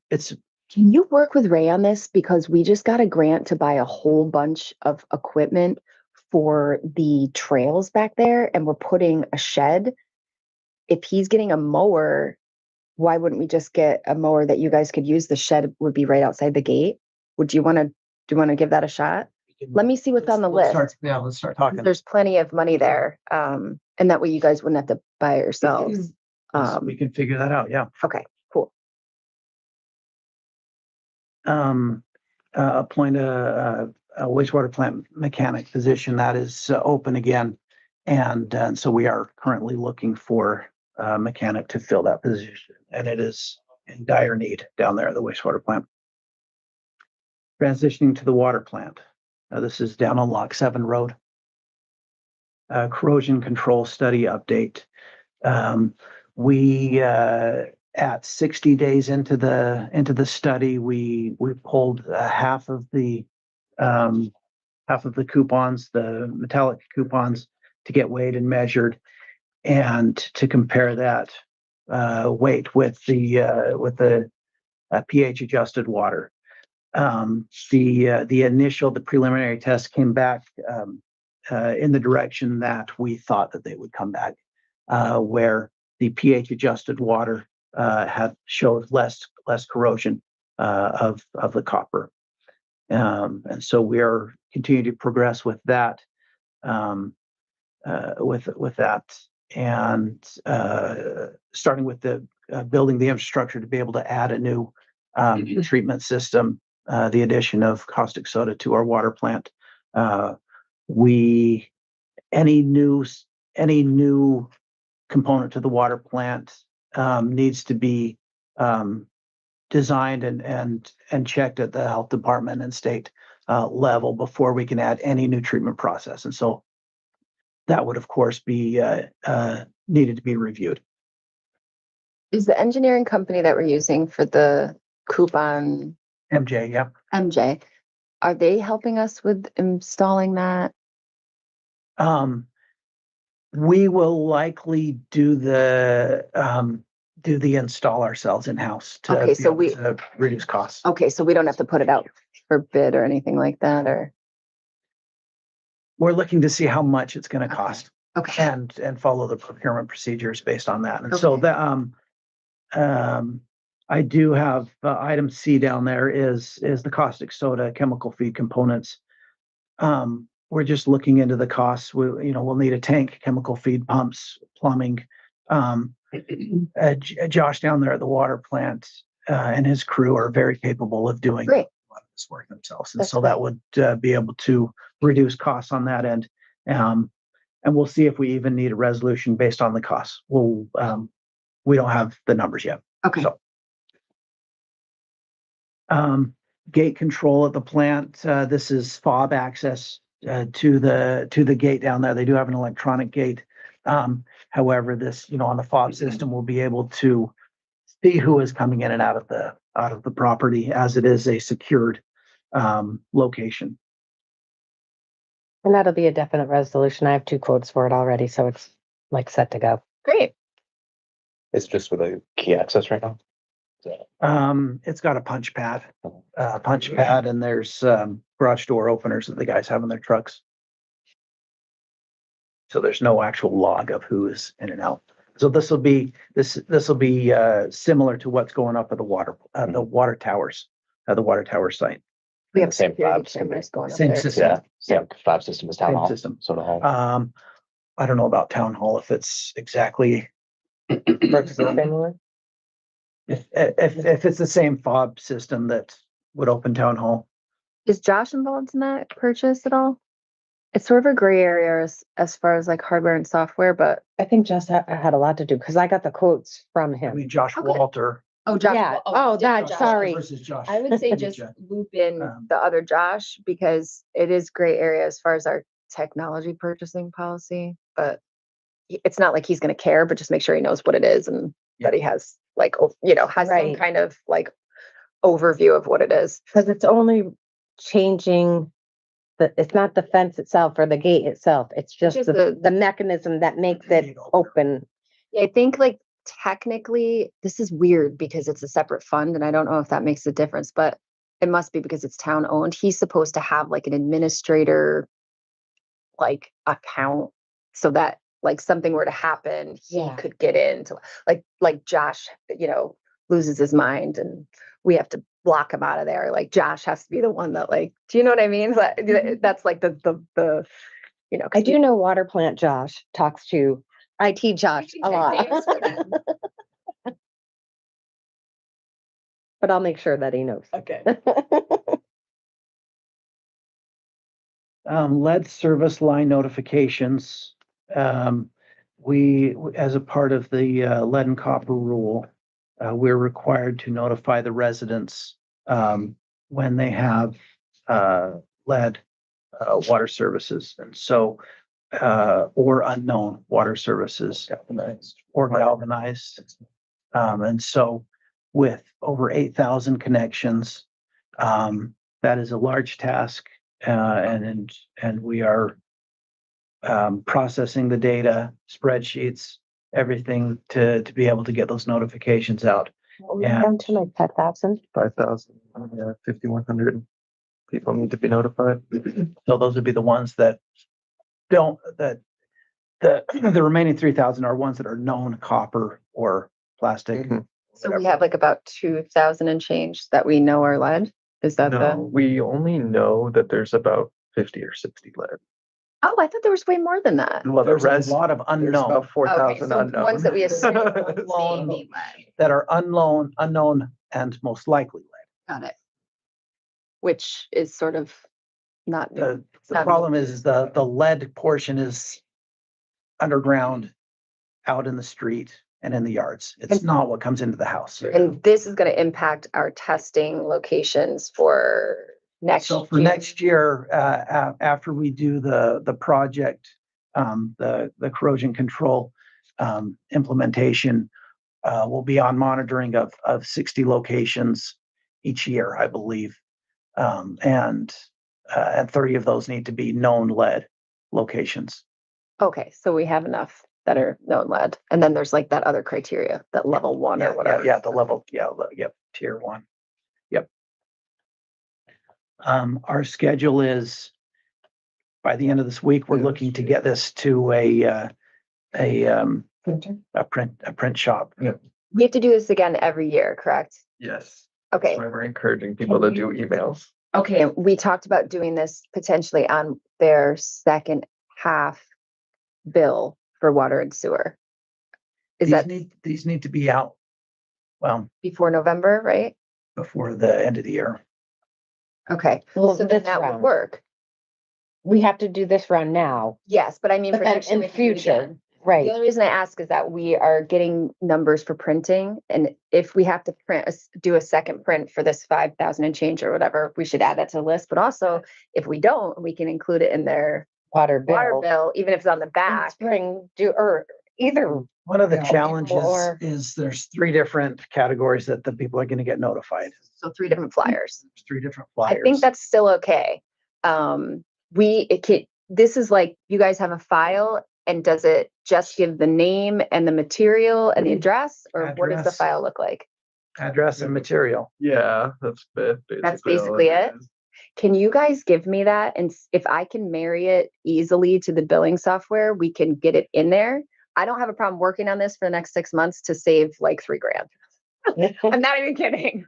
you work with Ray on this? Because we just got a grant to buy a whole bunch of equipment for the trails back there, and we're putting a shed. If he's getting a mower, why wouldn't we just get a mower that you guys could use? The shed would be right outside the gate. Do you want to give that a shot? Let me see what's on the list. Let's start talking. There's plenty of money there. And that way you guys wouldn't have to buy it yourselves. We can figure that out. Yeah. Okay, cool. Appoint a wastewater plant mechanic position that is open again. And so we are currently looking for a mechanic to fill that position. And it is in dire need down there at the wastewater plant. Transitioning to the water plant. This is down on Lock 7 Road. Corrosion control study update. We at 60 days into the study, we pulled half of the coupons, the metallic coupons, to get weighed and measured, and to compare that weight with the pH adjusted water. The preliminary test came back in the direction that we thought that they would come back, where the pH adjusted water showed less corrosion of the copper. And so we are continuing to progress with that, with that, and starting with the building the infrastructure to be able to add a new treatment system the addition of caustic soda to our water plant. Any new component to the water plant needs to be designed and checked at the health department and state level before we can add any new treatment process. And so that would, of course, be needed to be reviewed. Is the engineering company that we're using for the coupon MJ, yeah. MJ, are they helping us with installing that? We will likely do the install ourselves in-house to Okay, be so able to reduce costs. Okay, so we don't have to put it out for bid or anything like that, or? We're looking to see how much it's gonna cost Okay, and follow the procurement procedures based on that. And so Okay. the, I do have, item C down there is the caustic soda chemical feed components. We're just looking into the costs. We'll need a tank, chemical feed pumps, plumbing. Josh down there at the water plant, and his crew are very capable of doing Great. a lot of this work themselves. And That's so that would, be able to reduce costs on that end. And we'll see if we even need a resolution based on the costs. We don't have the numbers yet. okay. So. Gate control at the plant, this is fob access to the gate down there. They do have an electronic gate. However, this, on the fob system, we'll be able to see who is coming in and out of the property as it is a secured location. And that'll be a definite resolution. I have 2 quotes for it already, so it's like set to go. Great. It's just with a key access right now. It's got a punch pad, and there's garage door openers that the guys have in their trucks. So there's no actual log of who is in and out. So this will be similar to what's going up at the water towers, at the water tower site. We have Same security fobs. cameras going up Same there. system. Yeah, same fob system as town Same hall. system. So the hall. I don't know about town hall if it's exactly if it's the same fob system that would open town hall. Is Josh involved in that purchase at all? It's sort of a gray area as far as like hardware and software, but. I think Just had a lot to do because I got the quotes from I him. mean, Josh Okay. Walter. Oh, Josh. Yeah. Oh, that, Josh. sorry. Versus Josh. I would say just loop in the other Josh because it is gray area as far as our technology purchasing policy, but it's not like he's gonna care, but just make sure he knows what it is and that he has like, has some Right. kind of like overview of what it is. Because it's only changing it's not the fence itself or the gate itself. It's just Just the mechanism that makes it open. Yeah, I think like technically this is weird because it's a separate fund and I don't know if that makes a difference, but it must be because it's town owned. He's supposed to have like an administrator like account so that like something were to happen, he Yeah. could get into like Josh, loses his mind and we have to block him out of there. Like Josh has to be the one that like, do you know what I mean? That's like the I do know water plant Josh talks to IT Josh a lot. But I'll make sure that he knows. Okay. Lead service line notifications. We, as a part of the lead and copper rule, we're required to notify the residents when they have lead water services. And so, or unknown water services or galvanized. And so with over 8,000 connections, that is a large task. And we are processing the data, spreadsheets, everything to be able to get those notifications out. Yeah. Down to like 5,000. 5,000, 5,100 people need to be notified. So those would be the ones that don't, that the remaining 3,000 are ones that are known copper or plastic. Mhm. So we have like about 2,000 and change that we know are lead. Is that No, we only know that there's about 50 or 60 lead. Oh, I thought there was way more than that. Well, the There's rest, a lot of there's unknown about 4,000 so unknown. ones that we assume So- may be lead. that are unknown and most likely lead. Got it. which is sort of not new. The Not problem is the lead portion is underground, out in the street and in the yards. It's not what comes into the house. And this is gonna impact our testing locations for next. So for year. next year, after we do the project, the corrosion control implementation, we'll be on monitoring of 60 locations each year, I believe. And 30 of those need to be known lead locations. Okay, so we have enough that are known lead, and then there's like that other criteria, that level 1 or whatever. Yeah, the level, yep, tier 1. Yep. Our schedule is by the end of this week, we're looking to get this to a print shop. We have to do this again every year, correct? Yes. Okay, That's why we're encouraging people to do emails. okay, we talked about doing this potentially on their second half bill for water and sewer. Is that These need to be out, well, before November, right? before the end of the year. Okay, Well, so then this that would round. work. We have to do this round now, Yes, but I mean, but for then next year, in we can do it future, again. right? The only reason I ask is that we are getting numbers for printing, and if we have to do a second print for this 5,000 and change or whatever, we should add that to the list. But also, if we don't, we can include it in their Water water bill. bill, even if it's on the In back. spring, or either, One of the Yeah. challenges Or- is there's 3 different categories that the people are going to get notified. So 3 different flyers. There's 3 different I flyers. think that's still okay. This is like, you guys have a file, and does it just give the name and the material and the address, or what does the Address. file look like? Address and material. Yeah, that's basically it? Can you guys give me that? And if I can marry it easily to the billing software, we can get it in there. I don't have a problem working on this for the next 6 months to save like $3,000. I'm not even kidding.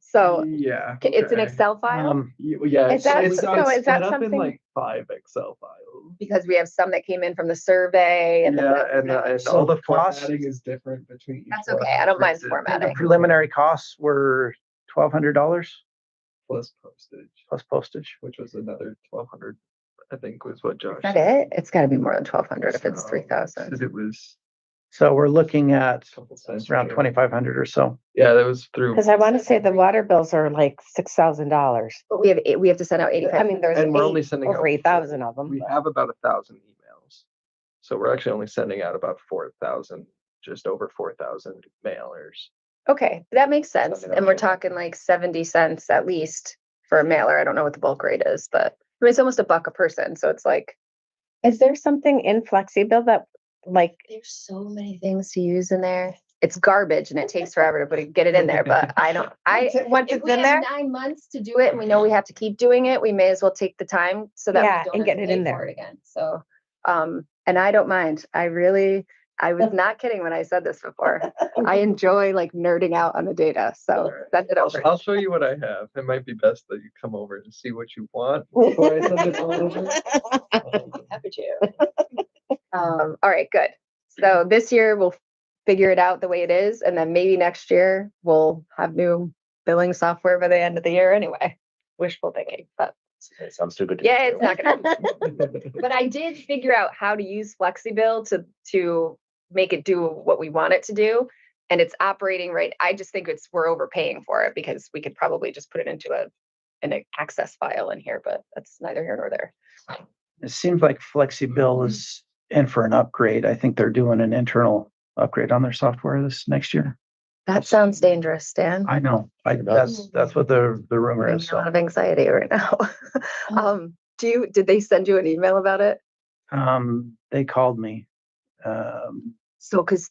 So Yeah. it's an okay. Excel file Yeah. Is that- it's so is split that up in something- like 5 Excel files. because we have some that came in from the survey and Yeah, and So all the cost- formatting is different between each That's one. okay. I don't mind Versus The formatting. preliminary costs were $1,200 Plus postage, plus postage. which was another 1,200, I think was what Josh. Is that said. it? It's gotta be more than 1,200 if it's So, 3,000. 'cause it was So we're looking at a couple cents. around 2,500 or so. Yeah, that was through. because I want to say the water bills are like $6,000. But we have to send out 85. I mean, there's And we're only sending out over 8,000 of them. We but- have about 1,000 emails. So we're actually only sending out about 4,000, just over 4,000 mailers. Okay, that makes sense. Something And we're like that. talking like 70 cents at least for a mailer. I don't know what the bulk rate is, but I mean, it's almost $1 a person. So it's like, Is there something in FlexiBill that like, there's so many things to use in there. It's garbage and it takes forever to get it in there, but once if it's we in have there? 9 months to do it and we know we have to keep doing it, we may as well take the time so that Yeah, we don't and have get to it pay in for there. it again. So, and I don't mind. I was not kidding when I said this before. I enjoy like nerding out on the data. So Alright. send it over. I'll show you what I have. It might be best that you come over and see what you want before I send it all over. Happy to. All right, good. So this year we'll figure it out the way it is, and then maybe next year we'll have new billing software by the end of the year anyway. Wishful thinking, but It sounds too good to be yeah, it's true. not gonna. But I did figure out how to use FlexiBill to make it do what we want it to do. And it's operating right. I just think we're overpaying for it because we could probably just put it into an access file in here, but that's neither here nor there. It seems like FlexiBill is in for an upgrade. I think they're doing an internal upgrade on their software this next year. That sounds dangerous, Stan. I know. does. That's what the rumor Giving is. me a lot So, of anxiety right now. Did they send you an email about it? they called me. So, because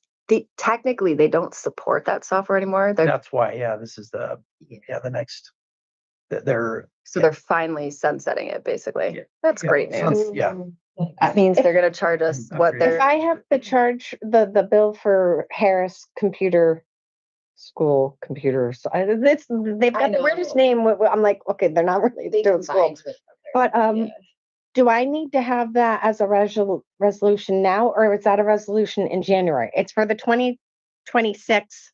technically they don't support that software anymore. That's why, yeah, this is the next. They're They're finally sunsetting it, basically. Yeah. That's Yeah, great sun- news. yeah. That means they're gonna charge us what Upgrade. If they're. I have to charge the bill for Harris Computer School computers, they've got the weirdest know. name. I'm like, okay, they're not really doing school. But, Yeah. do I need to have that as a resolution now, or is that a resolution in January? It's for the 2026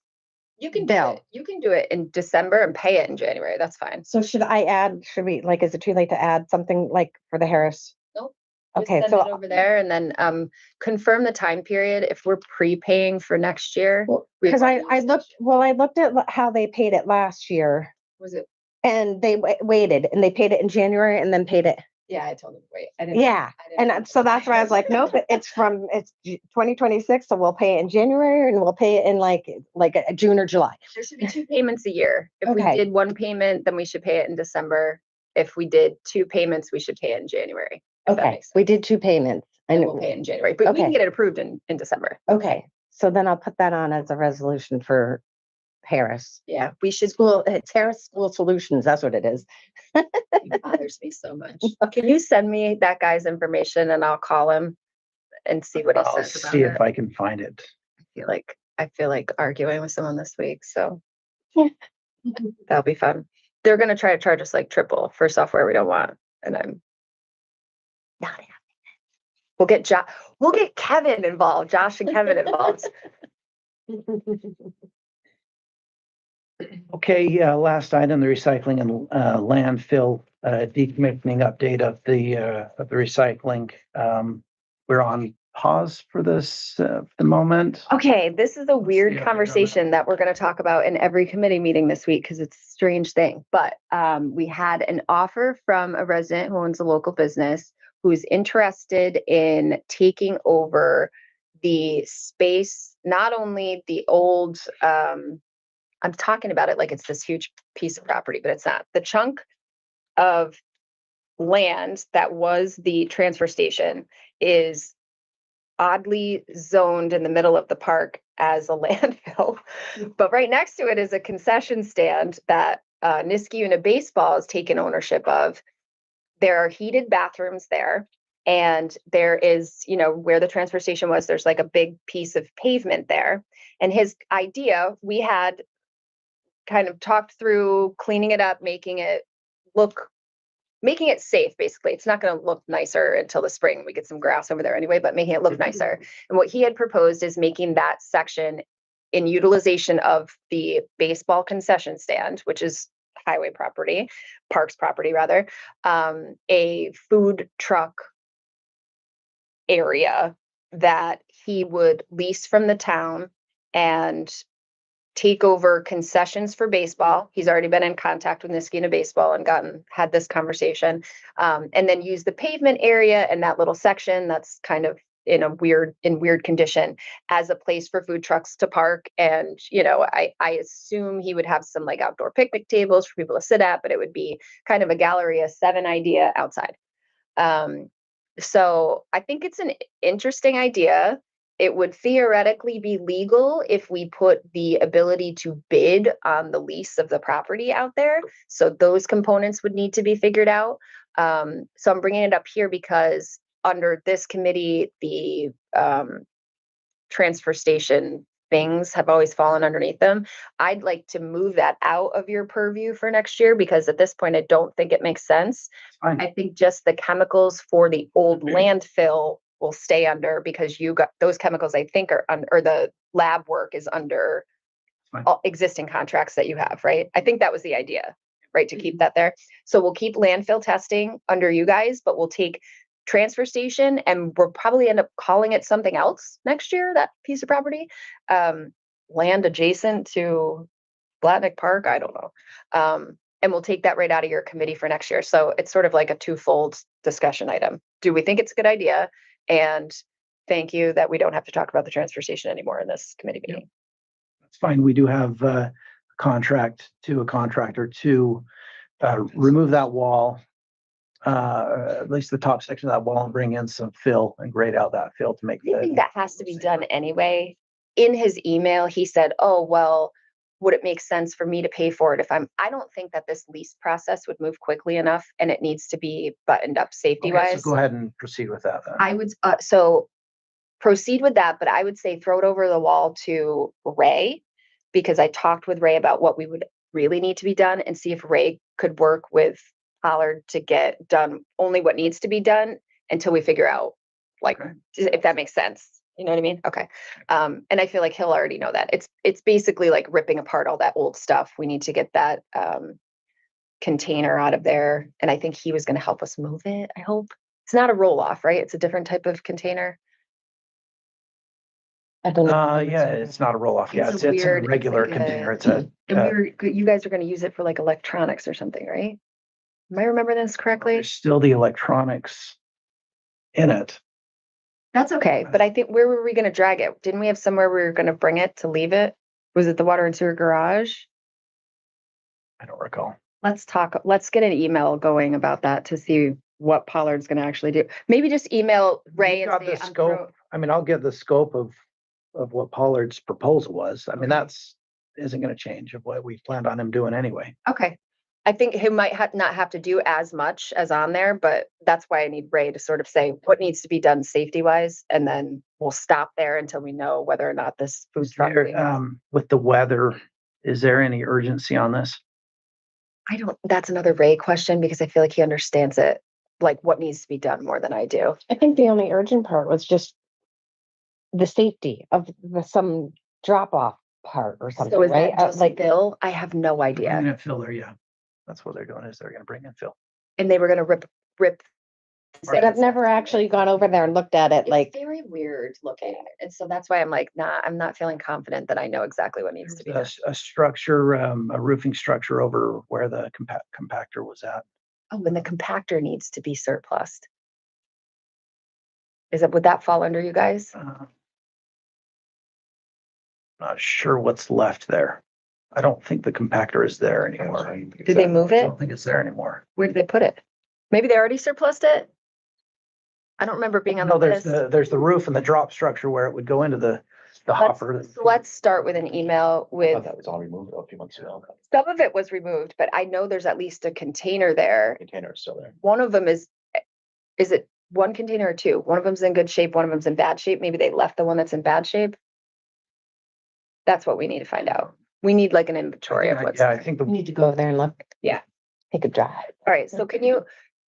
You can bill. You can do it in December and pay it in January. That's fine. So should we, like, is it too late to add something like for the Harris? Just Okay, send so, it over there and then confirm the time period. If we're prepaying for next year. we've because already I used looked, well, I looked at how they paid it last year Was it? and they waited and they paid it in January and then paid it. Yeah, I told them, wait. I didn't. Yeah. I didn't know. So that's why I was like, nope, it's 2026. So we'll pay it in January and we'll pay it in like a June or July. There should be 2 payments a year. If we Okay. did 1 payment, then we should pay it in December. If we did 2 payments, we should pay it in January. If that Okay. makes sense. We did 2 payments. And we'll pay it in January, but we can Okay. get it approved in December. Okay. So then I'll put that on as a resolution for Harris. Yeah, we should. It's Harris School Solutions. That's what it is. It bothers me so much. Can you send me that guy's information and I'll call him and see what he I'll says about see it? if I can find it. I feel like arguing with someone this week, so Yeah. that'll be fun. They're gonna try to charge us like triple for software we don't want, and I'm not happy. We'll get Kevin involved, Josh and Kevin involved. Okay, last item, the recycling and landfill decommissioning update of the recycling. We're on pause for this the moment. Okay, this is a see weird how we go conversation that we're going to talk about in every committee meeting this week because it's a strange thing. But we had an offer from a resident who owns a local business who's interested in taking over the space, not only the old, I'm talking about it like it's this huge piece of property, but it's not. The chunk of land that was the transfer station is oddly zoned in the middle of the park as a landfill. But right next to it is a concession stand that Niskayuna Baseball has taken ownership of. There are heated bathrooms there. And there is, where the transfer station was, there's like a big piece of pavement there. And his idea, we had kind of talked through cleaning it up, making it safe, basically. It's not going to look nicer until the spring. We get some grass over there anyway, but making it look nicer. And what he had proposed is making that section in utilization of the baseball concession stand, which is highway property, parks property rather, a food truck area that he would lease from the town and take over concessions for baseball. He's already been in contact with Niskayuna Baseball and had this conversation, and then use the pavement area and that little section that's kind of in weird condition as a place for food trucks to park. And I assume he would have some like outdoor picnic tables for people to sit at, but it would be kind of a Galleria 7 idea outside. So I think it's an interesting idea. It would theoretically be legal if we put the ability to bid on the lease of the property out there. So those components would need to be figured out. So I'm bringing it up here because under this committee, the transfer station things have always fallen underneath them. I'd like to move that out of your purview for next year because at this point, I don't think it makes sense. Fine. I think just the chemicals for the old landfill will stay under because you got those chemicals, I think, are under, or the lab work is under Fine. all existing contracts that you have, right? I think that was the idea, right? To keep that there. So we'll keep landfill testing under you guys, but we'll take transfer station and we'll probably end up calling it something else next year, that piece of property, land adjacent to Blatnick Park. I don't know. And we'll take that right out of your committee for next year. So it's sort of like a twofold discussion item. Do we think it's a good idea? And thank you that we don't have to talk about the transfer station anymore in this committee meeting. That's fine. We do have a contract to a contractor to remove that wall, at least the top section of that wall, and bring in some fill and grade out that fill to make I think that has to be done anyway. In his email, he said, oh, well, would it make sense for me to pay for it I don't think that this lease process would move quickly enough and it needs to be buttoned up safety Okay, so wise. go ahead and proceed with that then. I would, so proceed with that, but I would say throw it over the wall to Ray because I talked with Ray about what we would really need to be done and see if Ray could work with Pollard to get done only what needs to be done until we figure out, like, Okay. if that makes sense. You know what I mean? Okay. And I feel like he'll already know that. It's basically like ripping apart all that old stuff. We need to get that container out of there. And I think he was gonna help us move it, I hope. It's not a roll-off, right? It's a different type of container. I don't know. Yeah, it's not a roll-off. Yeah, It's it's a a weird- it's regular like a- container. It's a, And you guys are gonna use it for like electronics or something, right? Am I remembering this correctly? there's still the electronics in it. That's okay, but I think where were we gonna drag it? Didn't we have somewhere we were gonna bring it to leave it? Was it the water and sewer garage? I don't recall. Let's get an email going about that to see what Pollard's gonna actually do. Maybe just email Ray You've and got say, the I'm scope. I mean, I'll get the scope of what Pollard's proposal was. I mean, that's isn't gonna change of what we planned on him doing anyway. okay. I think he might not have to do as much as on there, but that's why I need Ray to sort of say what needs to be done safety wise, and then we'll stop there until we know whether or not this food truck. thing- With the weather, is there any urgency on this? That's another Ray question because I feel like he understands it, like what needs to be done more than I do. I think the only urgent part was just the safety of some drop off part or something, So is right? that just like Bill? I have no Bring idea. in Phil there, yeah. That's what they're doing is they're gonna bring in Phil. And they were gonna rip. But I've never actually gone over there and looked at it It's like, very weird looking. And so that's why I'm like, nah, I'm not feeling confident that I know exactly what needs to be done. A structure, a roofing structure over where the compactor was at. Oh, and the compactor needs to be surplused. Would that fall under you guys? Not sure what's left there. I don't think the compactor is there anymore. Did they move I it? don't think it's there anymore. Where did they put it? Maybe they already surplused it? I don't remember being on the No, there's list. there's the roof and the drop structure where it would go into the hopper. Let's start with an email I with, thought that was all removed a few months ago. some of it was removed, but I know there's at least a container there. Container is still there. One of them is it one container or two? One of them's in good shape, one of them's in bad shape. Maybe they left the one that's in bad shape. That's what we need to find out. We need like an inventory of what's. Yeah, I think we the, need to go over there and look. Yeah. Take a drive. All right, so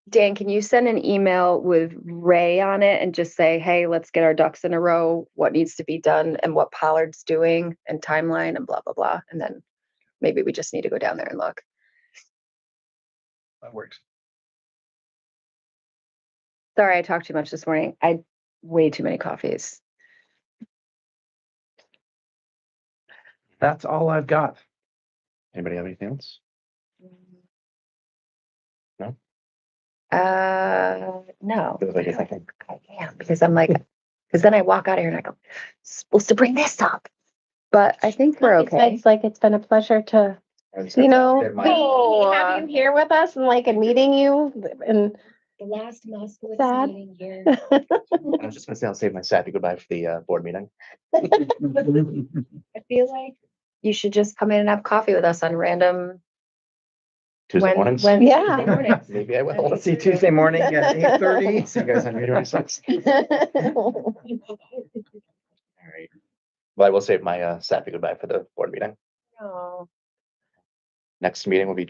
Dan, can you send an email with Ray on it and just say, hey, let's get our ducks in a row, what needs to be done and what Pollard's doing and timeline and blah, blah, blah. And then maybe we just need to go down there and look. that works. Sorry, I talked too much this morning. I had way too many coffees. That's all I've got. Anybody have anything else? No. Feels like it's- I can't because I'm like, because then I walk out of here and I go, supposed to bring this up. But I think we're okay. It's like, it's been a pleasure to, you know, have you here with us and like, and meeting you and The last Moskowitz Sad. meeting here. I was just gonna say, I'll save my sappy goodbye for the board meeting. I feel like you should just come in and have coffee with us on random. Tuesday mornings. Yeah. Tuesday mornings. Maybe I will. Let's see, Tuesday morning at 8:30. See you guys on January 6th. All right. Well, I will save my sappy goodbye for the board meeting. Oh. Next meeting will be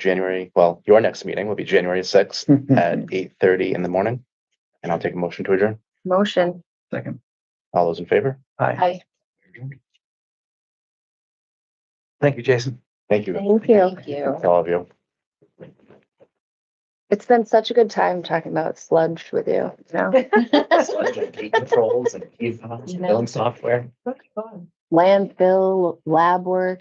your next meeting will be January 6th at 8:30 in the morning. And I'll take a motion to adjourn. Motion. Second. All those in favor? Hi. Hi. Thank you, Jason. Thank you. Thank you. Thank you. to all of you. It's been such a good time talking about sludge with you, you know? Sludge and heat controls and heat billing software. Landfill, lab work.